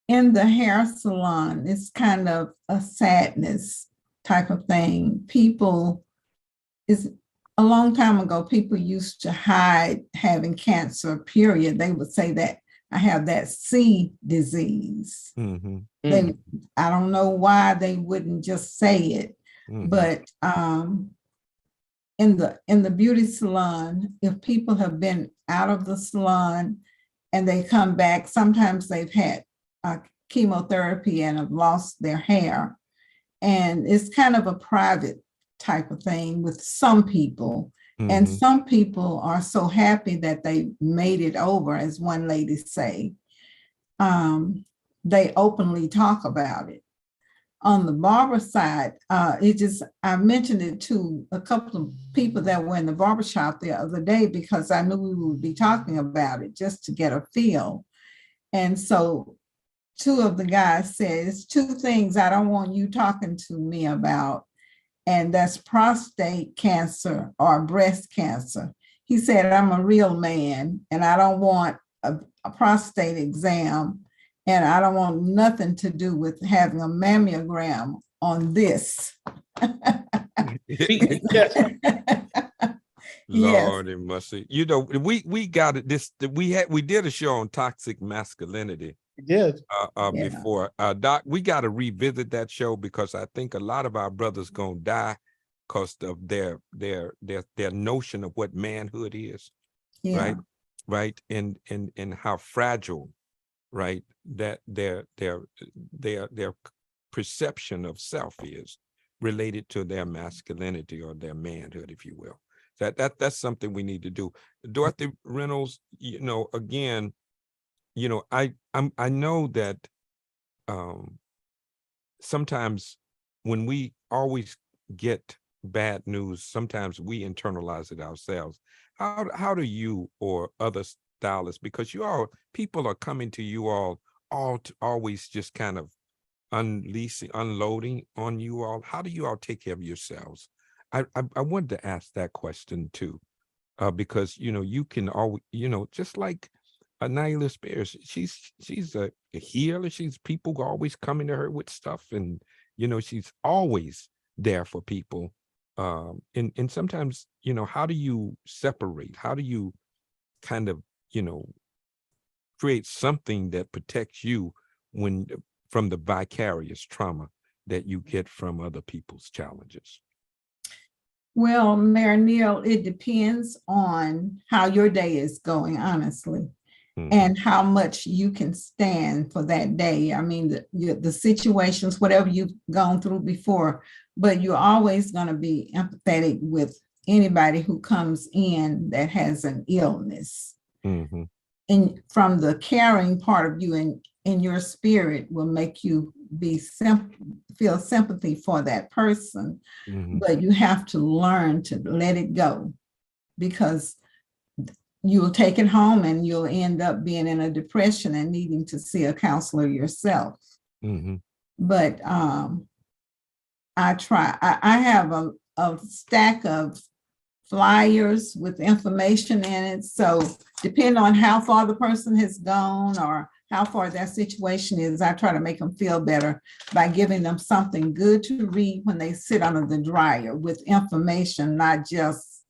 Speaker 7: In the hair salon, it's kind of a sadness type of thing. A long time ago, people used to hide having cancer, period. They would say that I have that C disease.
Speaker 1: Mm-hmm.
Speaker 7: I don't know why they wouldn't just say it, but in the beauty salon, if people have been out of the salon and they come back, sometimes they've had chemotherapy and have lost their hair. And it's kind of a private type of thing with some people. And
Speaker 1: Mhm.
Speaker 7: some people are so happy that they made it over, as one lady say. They openly talk about it. On the barber side, I mentioned it to a couple of people that were in the barber shop the other day because I knew we would be talking about it just to get a feel. And so two of the guys said, it's two things I don't want you talking to me about, and that's prostate cancer or breast cancer. He said, I'm a real man and I don't want a prostate exam, and I don't want nothing to do with having a mammogram on this. Yes.
Speaker 1: Lord, it must see. You know, we got it. We did a show on toxic masculinity
Speaker 2: Yes.
Speaker 7: Yeah.
Speaker 1: before. Doc, we got to revisit that show because I think a lot of our brothers gonna die because of their notion of what manhood is,
Speaker 7: Yeah.
Speaker 1: right, and how fragile, right, that their perception of self is related to their masculinity or their manhood, if you will. That's something we need to do. Dorothy Reynolds, you know, again, you know, I know that sometimes when we always get bad news, sometimes we internalize it ourselves. How do you or other stylists, because people are coming to you all always just kind of unloading on you all. How do you all take care of yourselves? I wanted to ask that question too, because you know you can always, you know, just like Naila Spears, she's a healer. People always coming to her with stuff, and you know she's always there for people. And sometimes, you know, how do you separate? How do you kind of, you know, create something that protects you from the vicarious trauma that you get from other people's challenges?
Speaker 7: Well, Mayor Neal, it depends on how your day is going, honestly, and how much you can stand for that day. I mean, the situations, whatever you've gone through before, but you're always going to be empathetic with anybody who comes in that has an illness.
Speaker 1: Mm-hmm.
Speaker 7: And from the caring part of you in your spirit will make you feel sympathy for that person.
Speaker 1: Mm-hmm.
Speaker 7: But you have to learn to let it go, because you'll take it home and you'll end up being in a depression and needing to see a counselor yourself.
Speaker 1: Mm-hmm.
Speaker 7: But I have a stack of flyers with information in it. So depending on how far the person has gone or how far their situation is, I try to make them feel better by giving them something good to read when they sit under the dryer with information, not just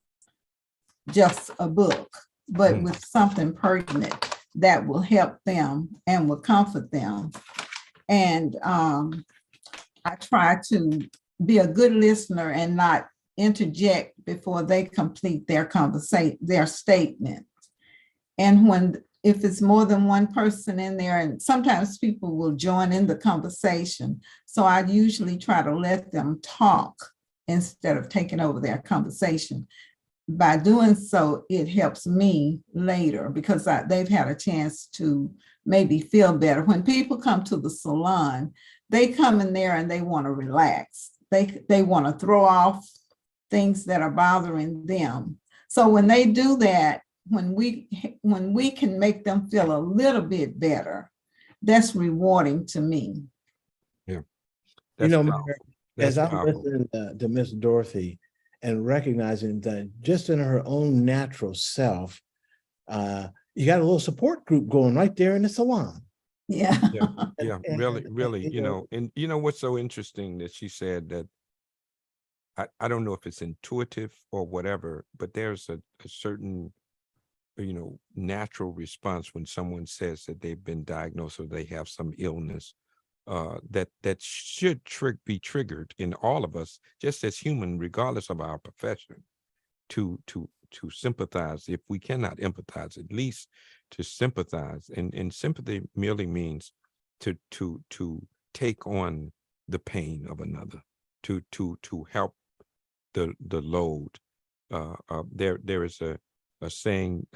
Speaker 7: a book, but with something pertinent that will help them and will comfort them. And I try to be a good listener and not interject before they complete their statement. And if it's more than one person in there, and sometimes people will join in the conversation, so I usually try to let them talk instead of taking over their conversation. By doing so, it helps me later because they've had a chance to maybe feel better. When people come to the salon, they come in there and they want to relax. They want to throw off things that are bothering them. So when they do that, when we can make them feel a little bit better, that's rewarding to me.
Speaker 1: Yeah,
Speaker 2: You know,
Speaker 1: powerful.
Speaker 2: as I'm
Speaker 1: powerful.
Speaker 2: listening to Miss Dorothy and recognizing that just in her own natural self, you got a little support group going right there in the salon.
Speaker 7: Yeah.
Speaker 1: Yeah, really, you know, and you know what's so interesting that she said that I don't know if it's intuitive or whatever, but there's a certain, you know, natural response when someone says that they've been diagnosed or they have some illness that should be triggered in all of us, just as human, regardless of our profession, to sympathize. If we cannot empathize, at least to sympathize. And sympathy merely means to take on the pain of another, to help the load. There is a saying,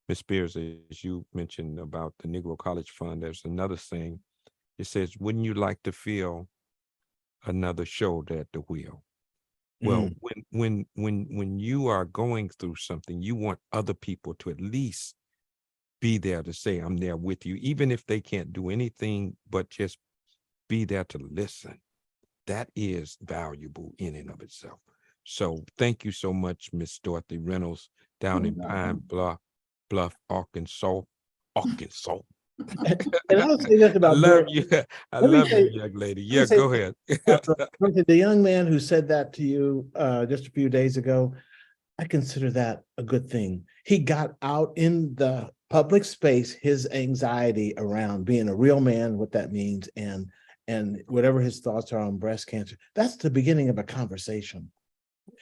Speaker 1: Ms. Spears, as you mentioned about the Negro College Fund, there's another saying. It says, "Wouldn't you like to feel another shoulder at the wheel?" Well, when you are going through something, you want other people to at least be there to say, "I'm there with you," even if they can't do anything but just be there to listen. That is valuable in and of itself. So thank you so much, Miss Dorothy Reynolds, down in Pine Bluff, Arkansas. Arkansas.
Speaker 2: And I'll say this
Speaker 1: I
Speaker 2: about
Speaker 1: love
Speaker 2: Dorothy.
Speaker 1: you. I
Speaker 2: Let me
Speaker 1: love you,
Speaker 2: say-
Speaker 1: young lady.
Speaker 2: me
Speaker 1: Yeah,
Speaker 2: say
Speaker 1: go ahead.
Speaker 2: Dorothy, the young man who said that to you just a few days ago, I consider that a good thing. He got out in the public space, his anxiety around being a real man, what that means, and whatever his thoughts are on breast cancer. That's the beginning of a conversation.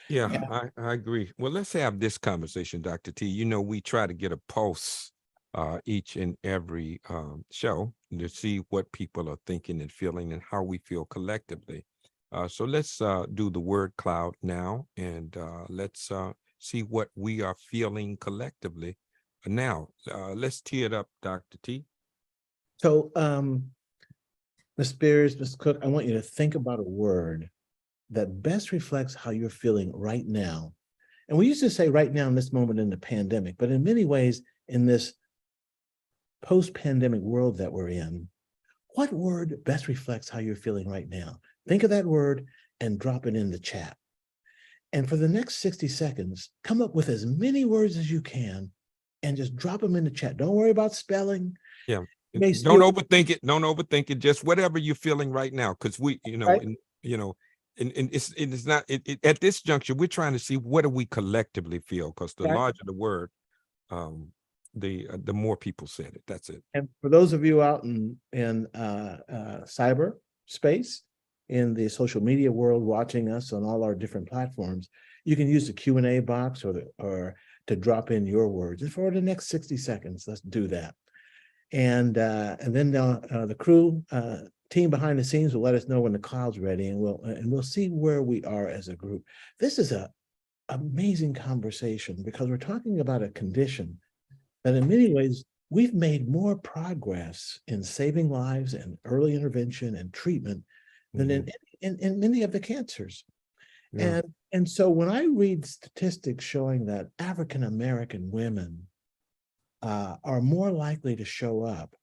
Speaker 1: Yeah, I agree. Well, let's have this conversation, Dr. T. You know, we try to get a pulse each and every show to see what people are thinking and feeling and how we feel collectively. So let's do the word cloud now, and let's see what we are feeling collectively. Now, let's tee it up, Dr. T.
Speaker 2: So, Ms. Spears, Ms. Cook, I want you to think about a word that best reflects how you're feeling right now. And we used to say right now in this moment in the pandemic, but in many ways in this post-pandemic world that we're in, what word best reflects how you're feeling right now? Think of that word and drop it in the chat. And for the next 60 seconds, come up with as many words as you can and just drop them in the chat. Don't worry about spelling.
Speaker 1: Yeah.
Speaker 2: May
Speaker 1: Don't
Speaker 2: still-
Speaker 1: overthink it. Don't overthink it. Just whatever you're feeling right now, because we,
Speaker 2: Right.
Speaker 1: and it's not at this juncture. We're trying to see what do we collectively feel, because the
Speaker 2: Right.
Speaker 1: larger the word, the more people said it. That's it.
Speaker 2: And for those of you out in cyber space, in the social media world, watching us on all our different platforms, you can use the Q&A box or to drop in your words. And for the next 60 seconds, let's do that. And then the crew team behind the scenes will let us know when the cloud's ready, and we'll see where we are as a group. This is a amazing conversation because we're talking about a condition that in many ways we've made more progress in saving lives and early intervention and treatment than in many of the cancers.
Speaker 1: Yeah.
Speaker 2: And so when I read statistics showing that African American women are more likely to show up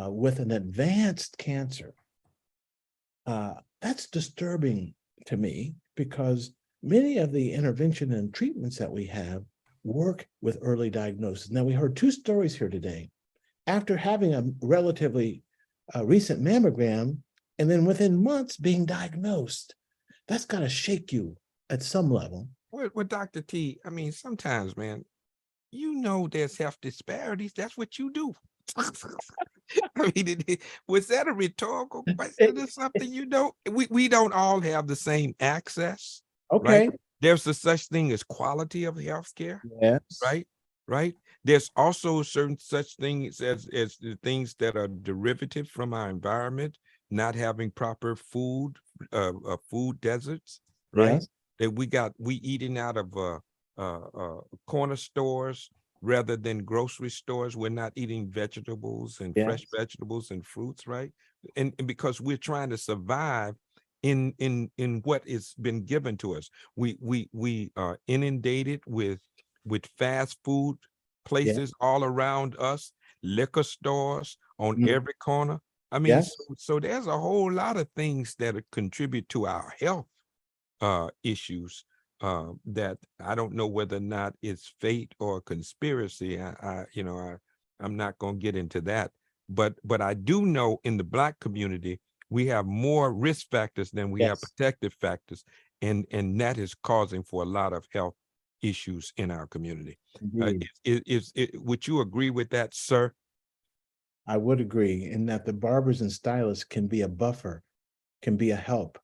Speaker 2: with an advanced cancer, that's disturbing to me because many of the intervention and treatments that we have work with early diagnosis. Now, we heard two stories here today. After having a relatively recent mammogram, and then within months being diagnosed, that's got to shake you at some level.
Speaker 1: Well, Dr. T, I mean, sometimes, man, there's health disparities. That's what you do. I mean, was that a rhetorical question or something? We don't all have the same access.
Speaker 2: Okay.
Speaker 1: Right? There's a such thing as quality of healthcare.
Speaker 2: Yes.
Speaker 1: Right. There's also certain such things as the things that are derivative from our environment, not having proper food deserts, right?
Speaker 2: Yes.
Speaker 1: That we eating out of corner stores rather than grocery stores. We're not eating vegetables and
Speaker 2: Yes.
Speaker 1: fresh vegetables and fruits, right? And because we're trying to survive in what has been given to us. We are inundated with fast food places all around us, liquor stores on every corner. I mean,
Speaker 2: Yes.
Speaker 1: so there's a whole lot of things that contribute to our health issues that I don't know whether or not it's fate or conspiracy. I'm not going to get into that, but I do know in the Black community we have more risk factors than we have protective factors, and that is causing for a lot of health issues in our community. Would you agree with that, sir?
Speaker 2: I would agree in that the barbers and stylists can be a buffer, can be a help.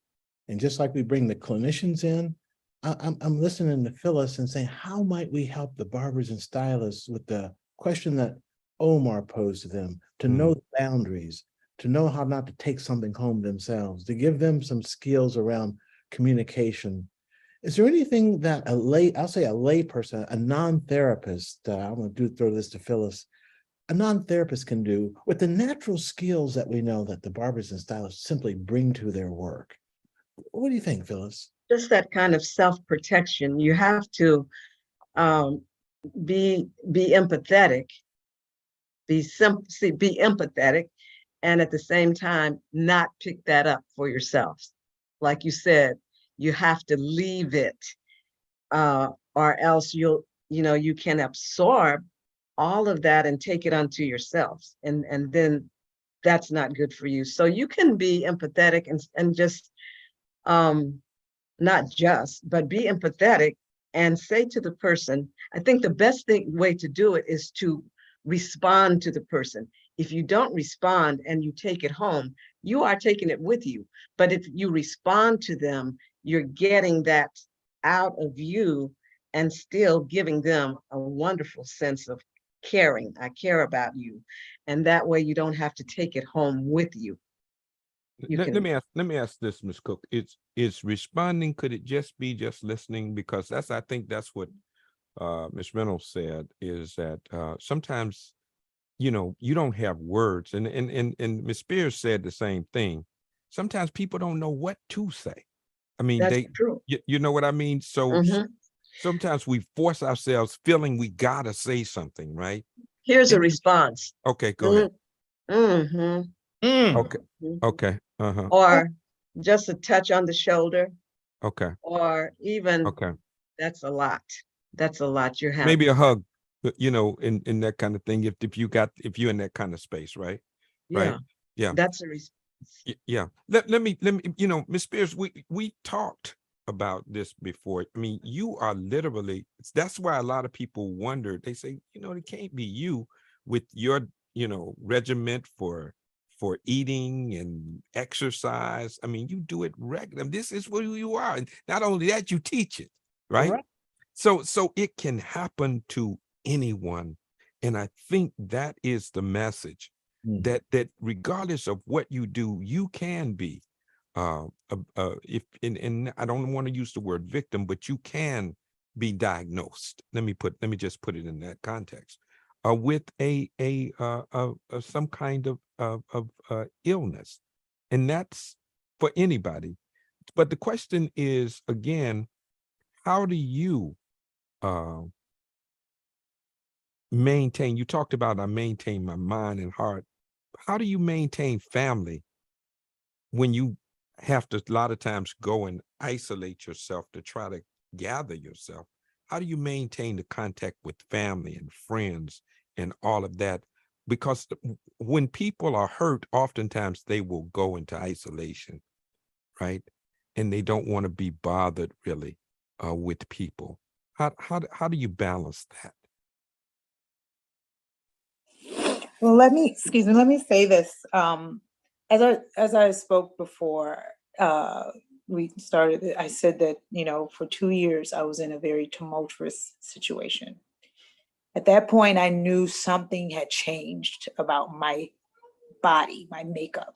Speaker 2: And just like we bring the clinicians in, I'm listening to Phyllis and saying, how might we help the barbers and stylists with the question that Omar posed to them, to know the boundaries, to know how not to take something home themselves, to give them some skills around communication Is there anything that I'll say a lay person, a non-therapist, I'm going to throw this to Phyllis, a non-therapist can do with the natural skills that we know that the barbers and stylists simply bring to their work? What do you think, Phyllis?
Speaker 4: Just that kind of self-protection. You have to um, be empathetic, be empathetic, and at the same time, not pick that up for yourselves. Like you said, you have to leave it, or else you can absorb all of that and take it onto yourselves, and then that's not good for you. So you can be empathetic and just not just, but be empathetic and say to the person, I think the best way to do it is to respond to the person. If you don't respond and you take it home, you are taking it with you. But if you respond to them, you're getting that out of you and still giving them a wonderful sense of caring. I care about you. And that way you don't have to take it home with you.
Speaker 1: Let me ask this, Ms. Cook. Is responding, could it just be just listening? Because I think that's what Ms. Reynolds said, is that sometimes, you don't have words, and Ms. Spears said the same thing. Sometimes people don't know what to say. I mean,
Speaker 4: That's true.
Speaker 1: you know what I mean? So sometimes we force ourselves feeling we gotta say something, right?
Speaker 4: Here's a response.
Speaker 1: Okay, go ahead. Okay. Okay.
Speaker 4: Or just a touch on the shoulder,
Speaker 1: Okay.
Speaker 4: or even
Speaker 1: Okay.
Speaker 4: that's a lot. That's a lot. You're having
Speaker 1: Maybe a hug, in that kind of thing. If you're in that kind of space, right? Right. Yeah.
Speaker 4: That's a response.
Speaker 1: Yeah. Let me, Ms. Spears, we talked about this before. I mean, you are literally, that's why a lot of people wonder, they say, it can't be you with your, regiment for eating and exercise. I mean, you do it regular. This is who you are. And not only that, you teach it, right?
Speaker 2: Correct.
Speaker 1: So it can happen to anyone. And I think that is the message, that regardless of what you do, you can be if and I don't want to use the word victim, but you can be diagnosed. Let me just put it in that context, with some kind of illness, and that's for anybody. But the question is, again, how do you maintain? You talked about I maintain my mind and heart. How do you maintain family when you have to a lot of times go and isolate yourself to try to gather yourself? How do you maintain the contact with family and friends and all of that? Because when people are hurt, oftentimes they will go into isolation, right? And they don't want to be bothered really with people. How do you balance that?
Speaker 3: Well, let me say this. As I spoke before, we started, I said that, for 2 years, I was in a very tumultuous situation. At that point, I knew something had changed about my body, my makeup,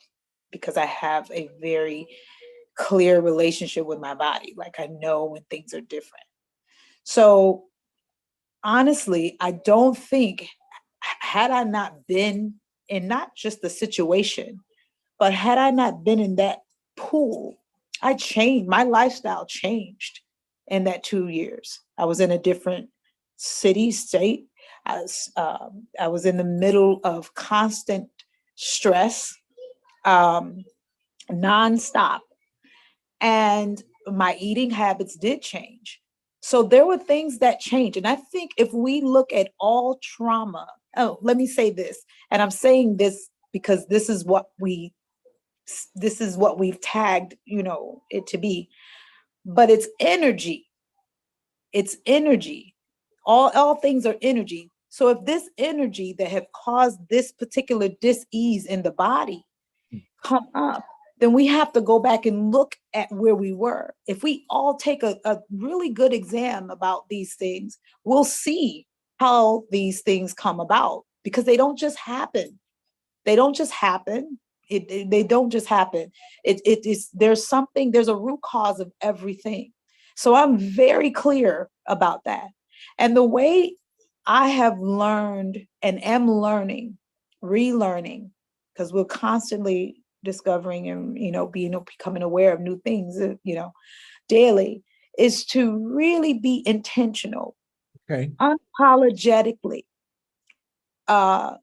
Speaker 3: because I have a very clear relationship with my body. Like, I know when things are different. So honestly, I don't think, had I not been in not just the situation, but had I not been in that pool, my lifestyle changed in that 2 years. I was in a different city, state. I was in the middle of constant stress, nonstop. And my eating habits did change. So there were things that changed. And I think if we look at all trauma, let me say this, and I'm saying this because this is what we've tagged, it to be, but it's energy. It's energy. All things are energy. So if this energy that have caused this particular dis-ease in the body come up, then we have to go back and look at where we were. If we all take a really good exam about these things, we'll see how these things come about, because they don't just happen. They don't just happen. They don't just happen. There's a root cause of everything. So I'm very clear about that. And the way I have learned and am learning, relearning, because we're constantly discovering and, becoming aware of new things, daily, is to really be intentional,
Speaker 2: Okay.
Speaker 3: unapologetically,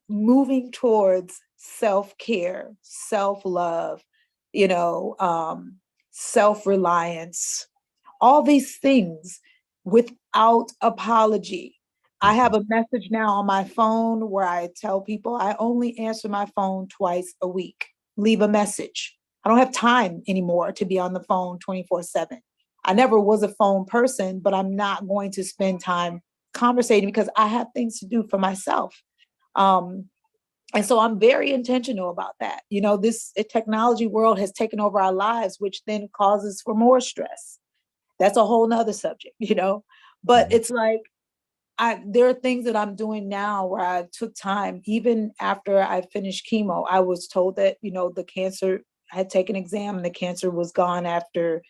Speaker 3: moving towards self-care, self-love, self-reliance, all these things without apology. I have a message now on my phone where I tell people I only answer my phone twice a week. Leave a message. I don't have time anymore to be on the phone 24/7. I never was a phone person, but I'm not going to spend time conversating because I have things to do for myself. And so I'm very intentional about that. This technology world has taken over our lives, which then causes for more stress. That's a whole nother subject, but it's like, there are things that I'm doing now where I took time, even after I finished chemo. I was told that, the cancer, I had taken an exam and the cancer was gone after,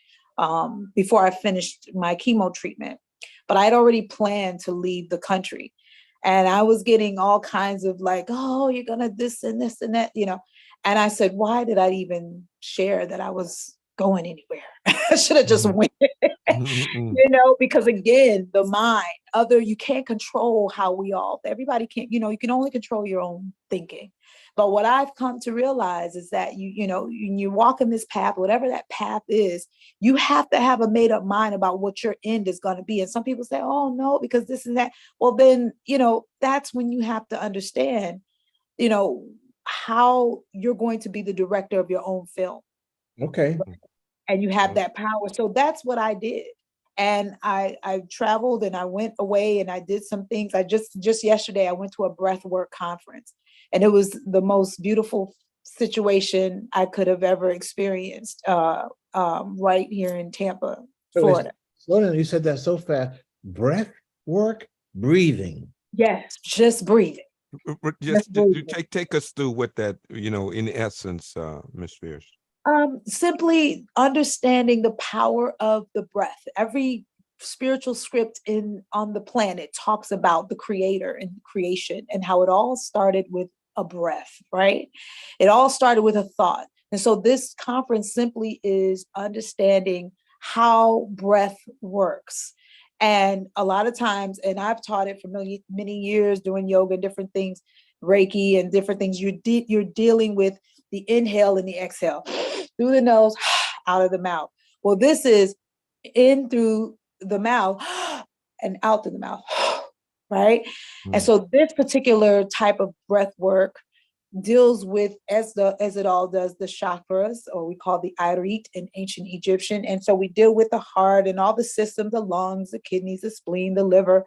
Speaker 3: before I finished my chemo treatment, but I had already planned to leave the country. And I was getting all kinds of like, oh, you're gonna this and this and that, and I said, why did I even share that I was going anywhere? I should have just went, because again, the mind, you can't control how everybody can't, you can only control your own thinking. But what I've come to realize is that you walk in this path, whatever that path is, you have to have a made up mind about what your end is going to be. And some people say, oh no, because this and that. Well, then, that's when you have to understand, how you're going to be the director of your own film.
Speaker 2: Okay.
Speaker 3: And you have that power. So that's what I did. And I traveled and I went away and I did some things. I just yesterday, I went to a breathwork conference, and it was the most beautiful situation I could have ever experienced, right here in Tampa, Florida.
Speaker 2: Slow down, you said that so fast. Breath work, breathing.
Speaker 3: Yes, just breathing.
Speaker 1: Just take us through what that, in essence, Ms. Spears.
Speaker 3: Simply understanding the power of the breath. Every spiritual script on the planet talks about the creator and creation and how it all started with a breath, right? It all started with a thought. And so this conference simply is understanding how breath works. And a lot of times, and I've taught it for many years doing yoga and different things, Reiki and different things, you're dealing with the inhale and the exhale, through the nose, out of the mouth. Well, this is in through the mouth and out through the mouth, right? And so this particular type of breath work deals with, as it all does, the chakras, or we call the Irit in ancient Egyptian. And so we deal with the heart and all the systems, the lungs, the kidneys, the spleen, the liver,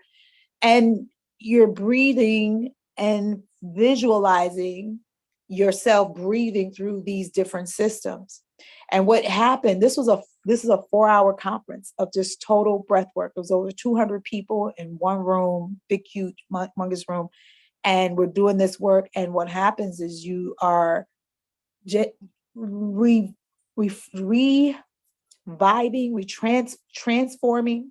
Speaker 3: and you're breathing and visualizing yourself breathing through these different systems. And what happened, this is a 4-hour conference of just total breath work. It was over 200 people in one room, big, huge, humongous room. And we're doing this work. And what happens is you are reviving, transforming.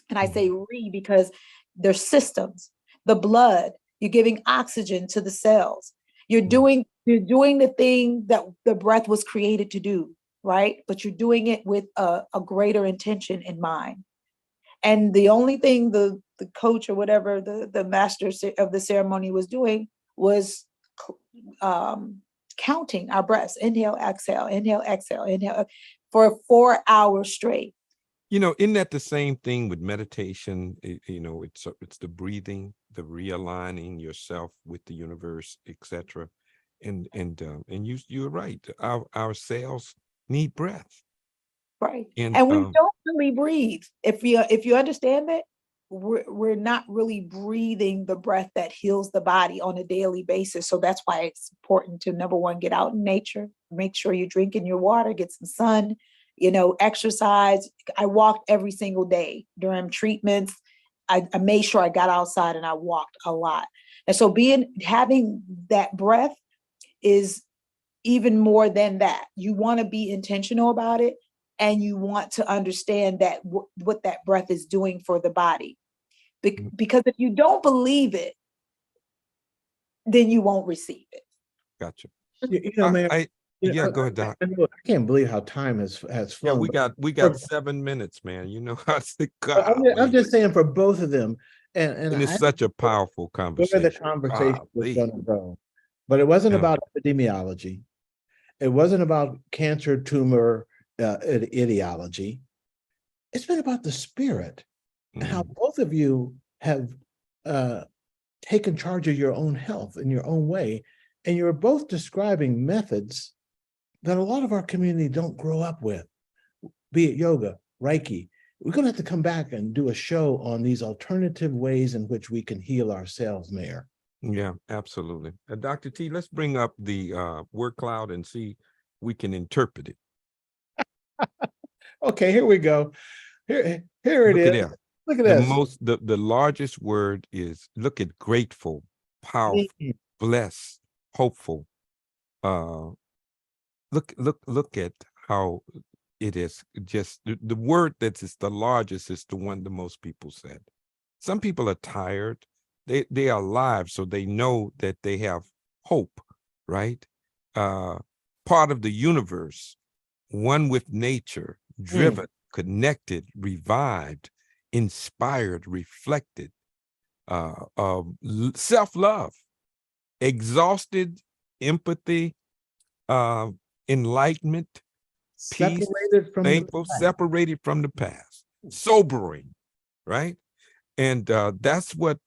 Speaker 3: And I say because there's systems, the blood, you're giving oxygen to the cells. You're doing the thing that the breath was created to do, right? But you're doing it with a greater intention in mind. And the only thing the coach or whatever, the master of the ceremony was doing was counting our breaths. Inhale, exhale, inhale, for 4 hours straight.
Speaker 1: Isn't that the same thing with meditation? It's the breathing, the realigning yourself with the universe, etc. And you're right. Our cells need breath.
Speaker 3: Right.
Speaker 1: And
Speaker 3: we don't really breathe. If you understand that, we're not really breathing the breath that heals the body on a daily basis. So that's why it's important to, number one, get out in nature, make sure you're drinking your water, get some sun, exercise. I walked every single day during treatments. I made sure I got outside and I walked a lot. And so having that breath is even more than that. You want to be intentional about it. and you want to understand that what that breath is doing for the body. Because if you don't believe it, then you won't receive it.
Speaker 1: Gotcha.
Speaker 2: You know, Mayor,
Speaker 1: Yeah, go ahead, Doc.
Speaker 2: I can't believe how time has
Speaker 1: Yeah,
Speaker 2: flown.
Speaker 1: we got 7 minutes, man. You know, I said,
Speaker 2: But I'm
Speaker 1: golly.
Speaker 2: just saying for both of them, and
Speaker 1: And it's
Speaker 2: I
Speaker 1: such a powerful
Speaker 2: where
Speaker 1: conversation.
Speaker 2: the conversation was
Speaker 1: Golly.
Speaker 2: going to go. But it wasn't
Speaker 1: Yeah.
Speaker 2: about epidemiology. It wasn't about cancer tumor ideology. It's been about the spirit and how both of you have taken charge of your own health in your own way. And you're both describing methods that a lot of our community don't grow up with, be it yoga, Reiki. We're going to have to come back and do a show on these alternative ways in which we can heal ourselves, Mayor.
Speaker 1: Yeah, absolutely. Dr. T, let's bring up the word cloud and see we can interpret it.
Speaker 2: Okay, here we go. Here it
Speaker 1: Look
Speaker 2: is.
Speaker 1: at that.
Speaker 2: Look at
Speaker 1: The
Speaker 2: this.
Speaker 1: the largest word is, look at, grateful, powerful, blessed, hopeful. Look at how it is just the word that is the largest is the one that most people said. Some people are tired. They are alive, so they know that they have hope, right? Part of the universe, one with nature, driven, connected, revived, inspired, reflected, self-love, exhausted, empathy, enlightenment, peace,
Speaker 2: Separated from the
Speaker 1: thankful,
Speaker 2: past.
Speaker 1: separated from the past, sobering, right? And that's what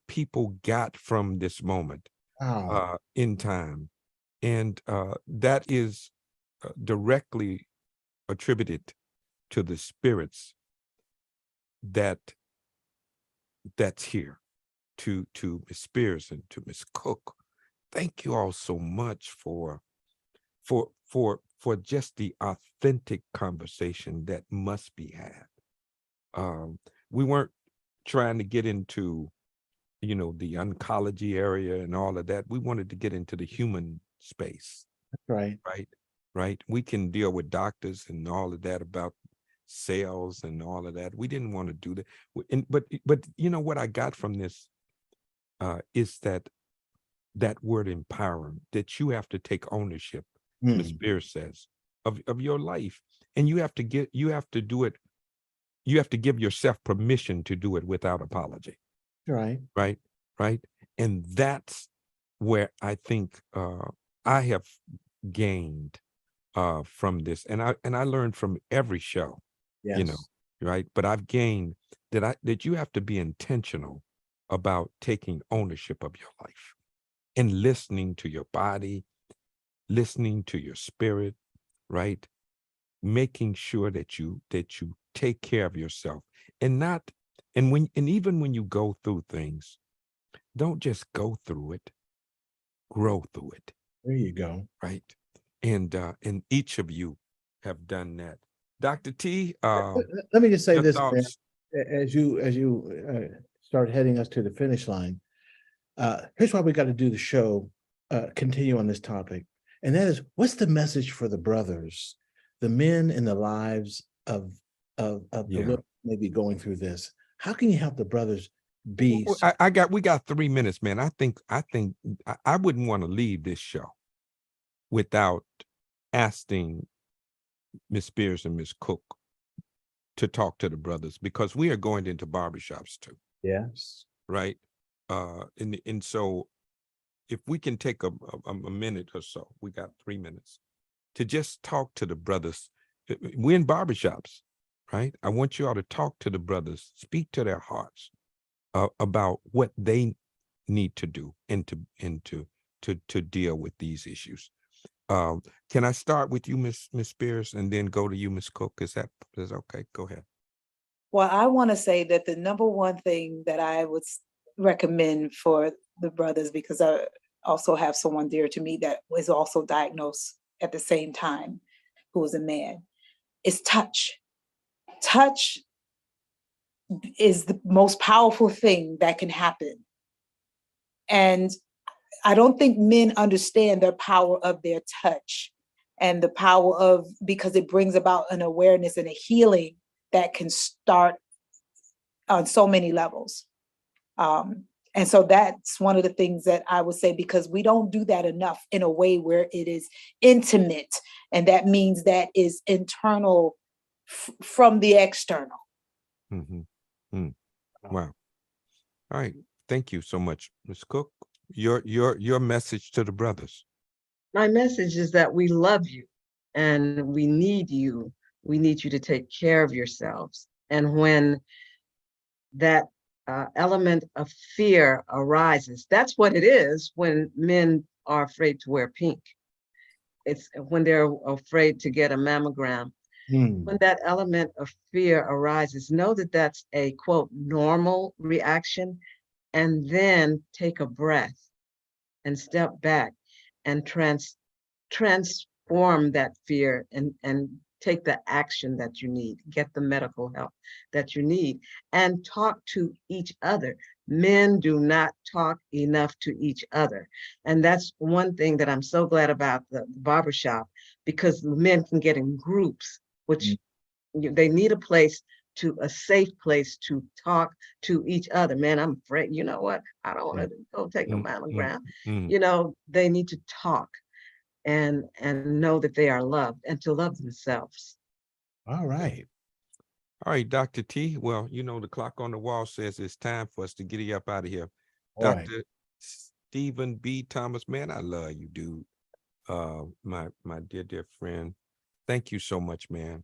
Speaker 1: people got from this moment
Speaker 2: Wow.
Speaker 1: in time, and that is directly attributed to the spirits that's here, to Ms. Spears and to Ms. Cook. Thank you all so much for just the authentic conversation that must be had. We weren't trying to get into, the oncology area and all of that. We wanted to get into the human space.
Speaker 2: That's right.
Speaker 1: Right. We can deal with doctors and all of that about cells and all of that. We didn't want to do that. But you know what I got from this is that word empowering, that you have to take ownership, Ms. Spears says, of your life. And you have to do it. You have to give yourself permission to do it without apology.
Speaker 2: Right.
Speaker 1: Right. And that's where I think I have gained from this. And I learned from every show,
Speaker 2: Yes.
Speaker 1: right. But I've gained that you have to be intentional about taking ownership of your life and listening to your body, listening to your spirit, right? Making sure that you take care of yourself, and even when you go through things, don't just go through it, grow through it.
Speaker 2: There you go.
Speaker 1: Right. And each of you have done that. Dr. T,
Speaker 2: Let me just say
Speaker 1: your
Speaker 2: this,
Speaker 1: thoughts.
Speaker 2: man, as you start heading us to the finish line. Here's why we got to do the show, continue on this topic. And that is, what's the message for the brothers, the men in the lives of the women maybe going through this? How can you help the brothers be?
Speaker 1: We got 3 minutes, man. I think I wouldn't want to leave this show without asking Ms. Spears and Ms. Cook to talk to the brothers, because we are going into barbershops too.
Speaker 2: Yes.
Speaker 1: Right. And so if we can take a minute or so, we got 3 minutes to just talk to the brothers. We're in barbershops, right? I want you all to talk to the brothers, speak to their hearts about what they need to do and to deal with these issues. Can I start with you, Ms. Spears, and then go to you, Ms. Cook? Is that okay? Go ahead.
Speaker 3: Well, I want to say that the number one thing that I would recommend for the brothers, because I also have someone dear to me that was also diagnosed at the same time, who was a man, is touch. Touch is the most powerful thing that can happen. And I don't think men understand the power of their touch. and the power of, because it brings about an awareness and a healing that can start on so many levels. And so that's one of the things that I would say, because we don't do that enough in a way where it is intimate. And that means that is internal from the external.
Speaker 1: Mhm. Mm. Wow. All right. Thank you so much, Ms. Cook. Your message to the brothers.
Speaker 4: My message is that we love you and we need you. We need you to take care of yourselves. And when that element of fear arises, that's what it is when men are afraid to wear pink. It's when they're afraid to get a mammogram. When that element of fear arises, know that that's a quote normal reaction, and then take a breath and step back and transform that fear and take the action that you need, get the medical help that you need, and talk to each other. Men do not talk enough to each other. And that's one thing that I'm so glad about the barbershop, because men can get in groups, which they need a safe place to talk to each other. Man, I'm afraid, you know what? I don't want to go take no mammogram. You know, they need to talk and know that they are loved and to love themselves.
Speaker 2: All right.
Speaker 1: All right, Dr. T. Well, you know, the clock on the wall says it's time for us to get you up out of here.
Speaker 2: All right.
Speaker 1: Dr. Stephen B. Thomas, man, I love you, dude. My dear friend. Thank you so much, man,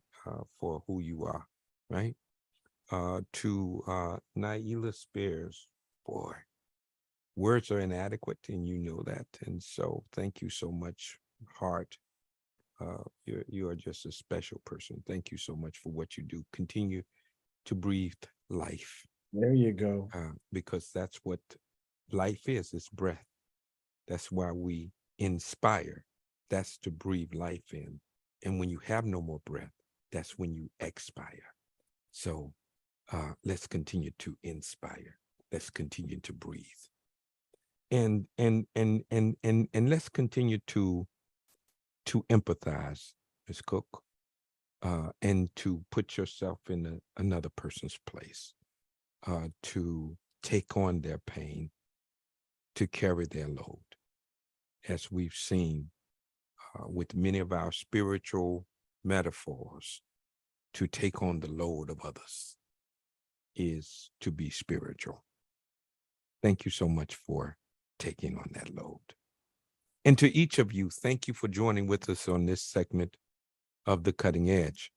Speaker 1: for who you are, right? To Naila Spears, boy, words are inadequate, and you know that. And so thank you so much, Heart. You are just a special person. Thank you so much for what you do. Continue to breathe life.
Speaker 2: There you go.
Speaker 1: Because that's what life is, it's breath. That's why we inspire. That's to breathe life in. And when you have no more breath, that's when you expire. So let's continue to inspire. Let's continue to breathe. And let's continue to empathize, Ms. Cook, and to put yourself in another person's place, to take on their pain, to carry their load. As we've seen with many of our spiritual metaphors, to take on the load of others is to be spiritual. Thank you so much for taking on that load. And to each of you, thank you for joining with us on this segment of The Cutting Edge.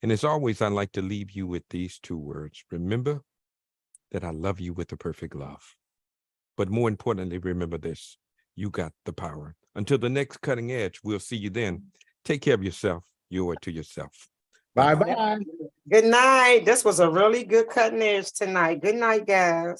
Speaker 1: And as always, I'd like to leave you with these two words. Remember that I love you with a perfect love. But more importantly, remember this: you got the power. Until the next Cutting Edge, we'll see you then. Take care of yourself. You owe it to yourself.
Speaker 2: Bye-bye.
Speaker 8: Good night. This was a really good cutting edge tonight. Good night, guys.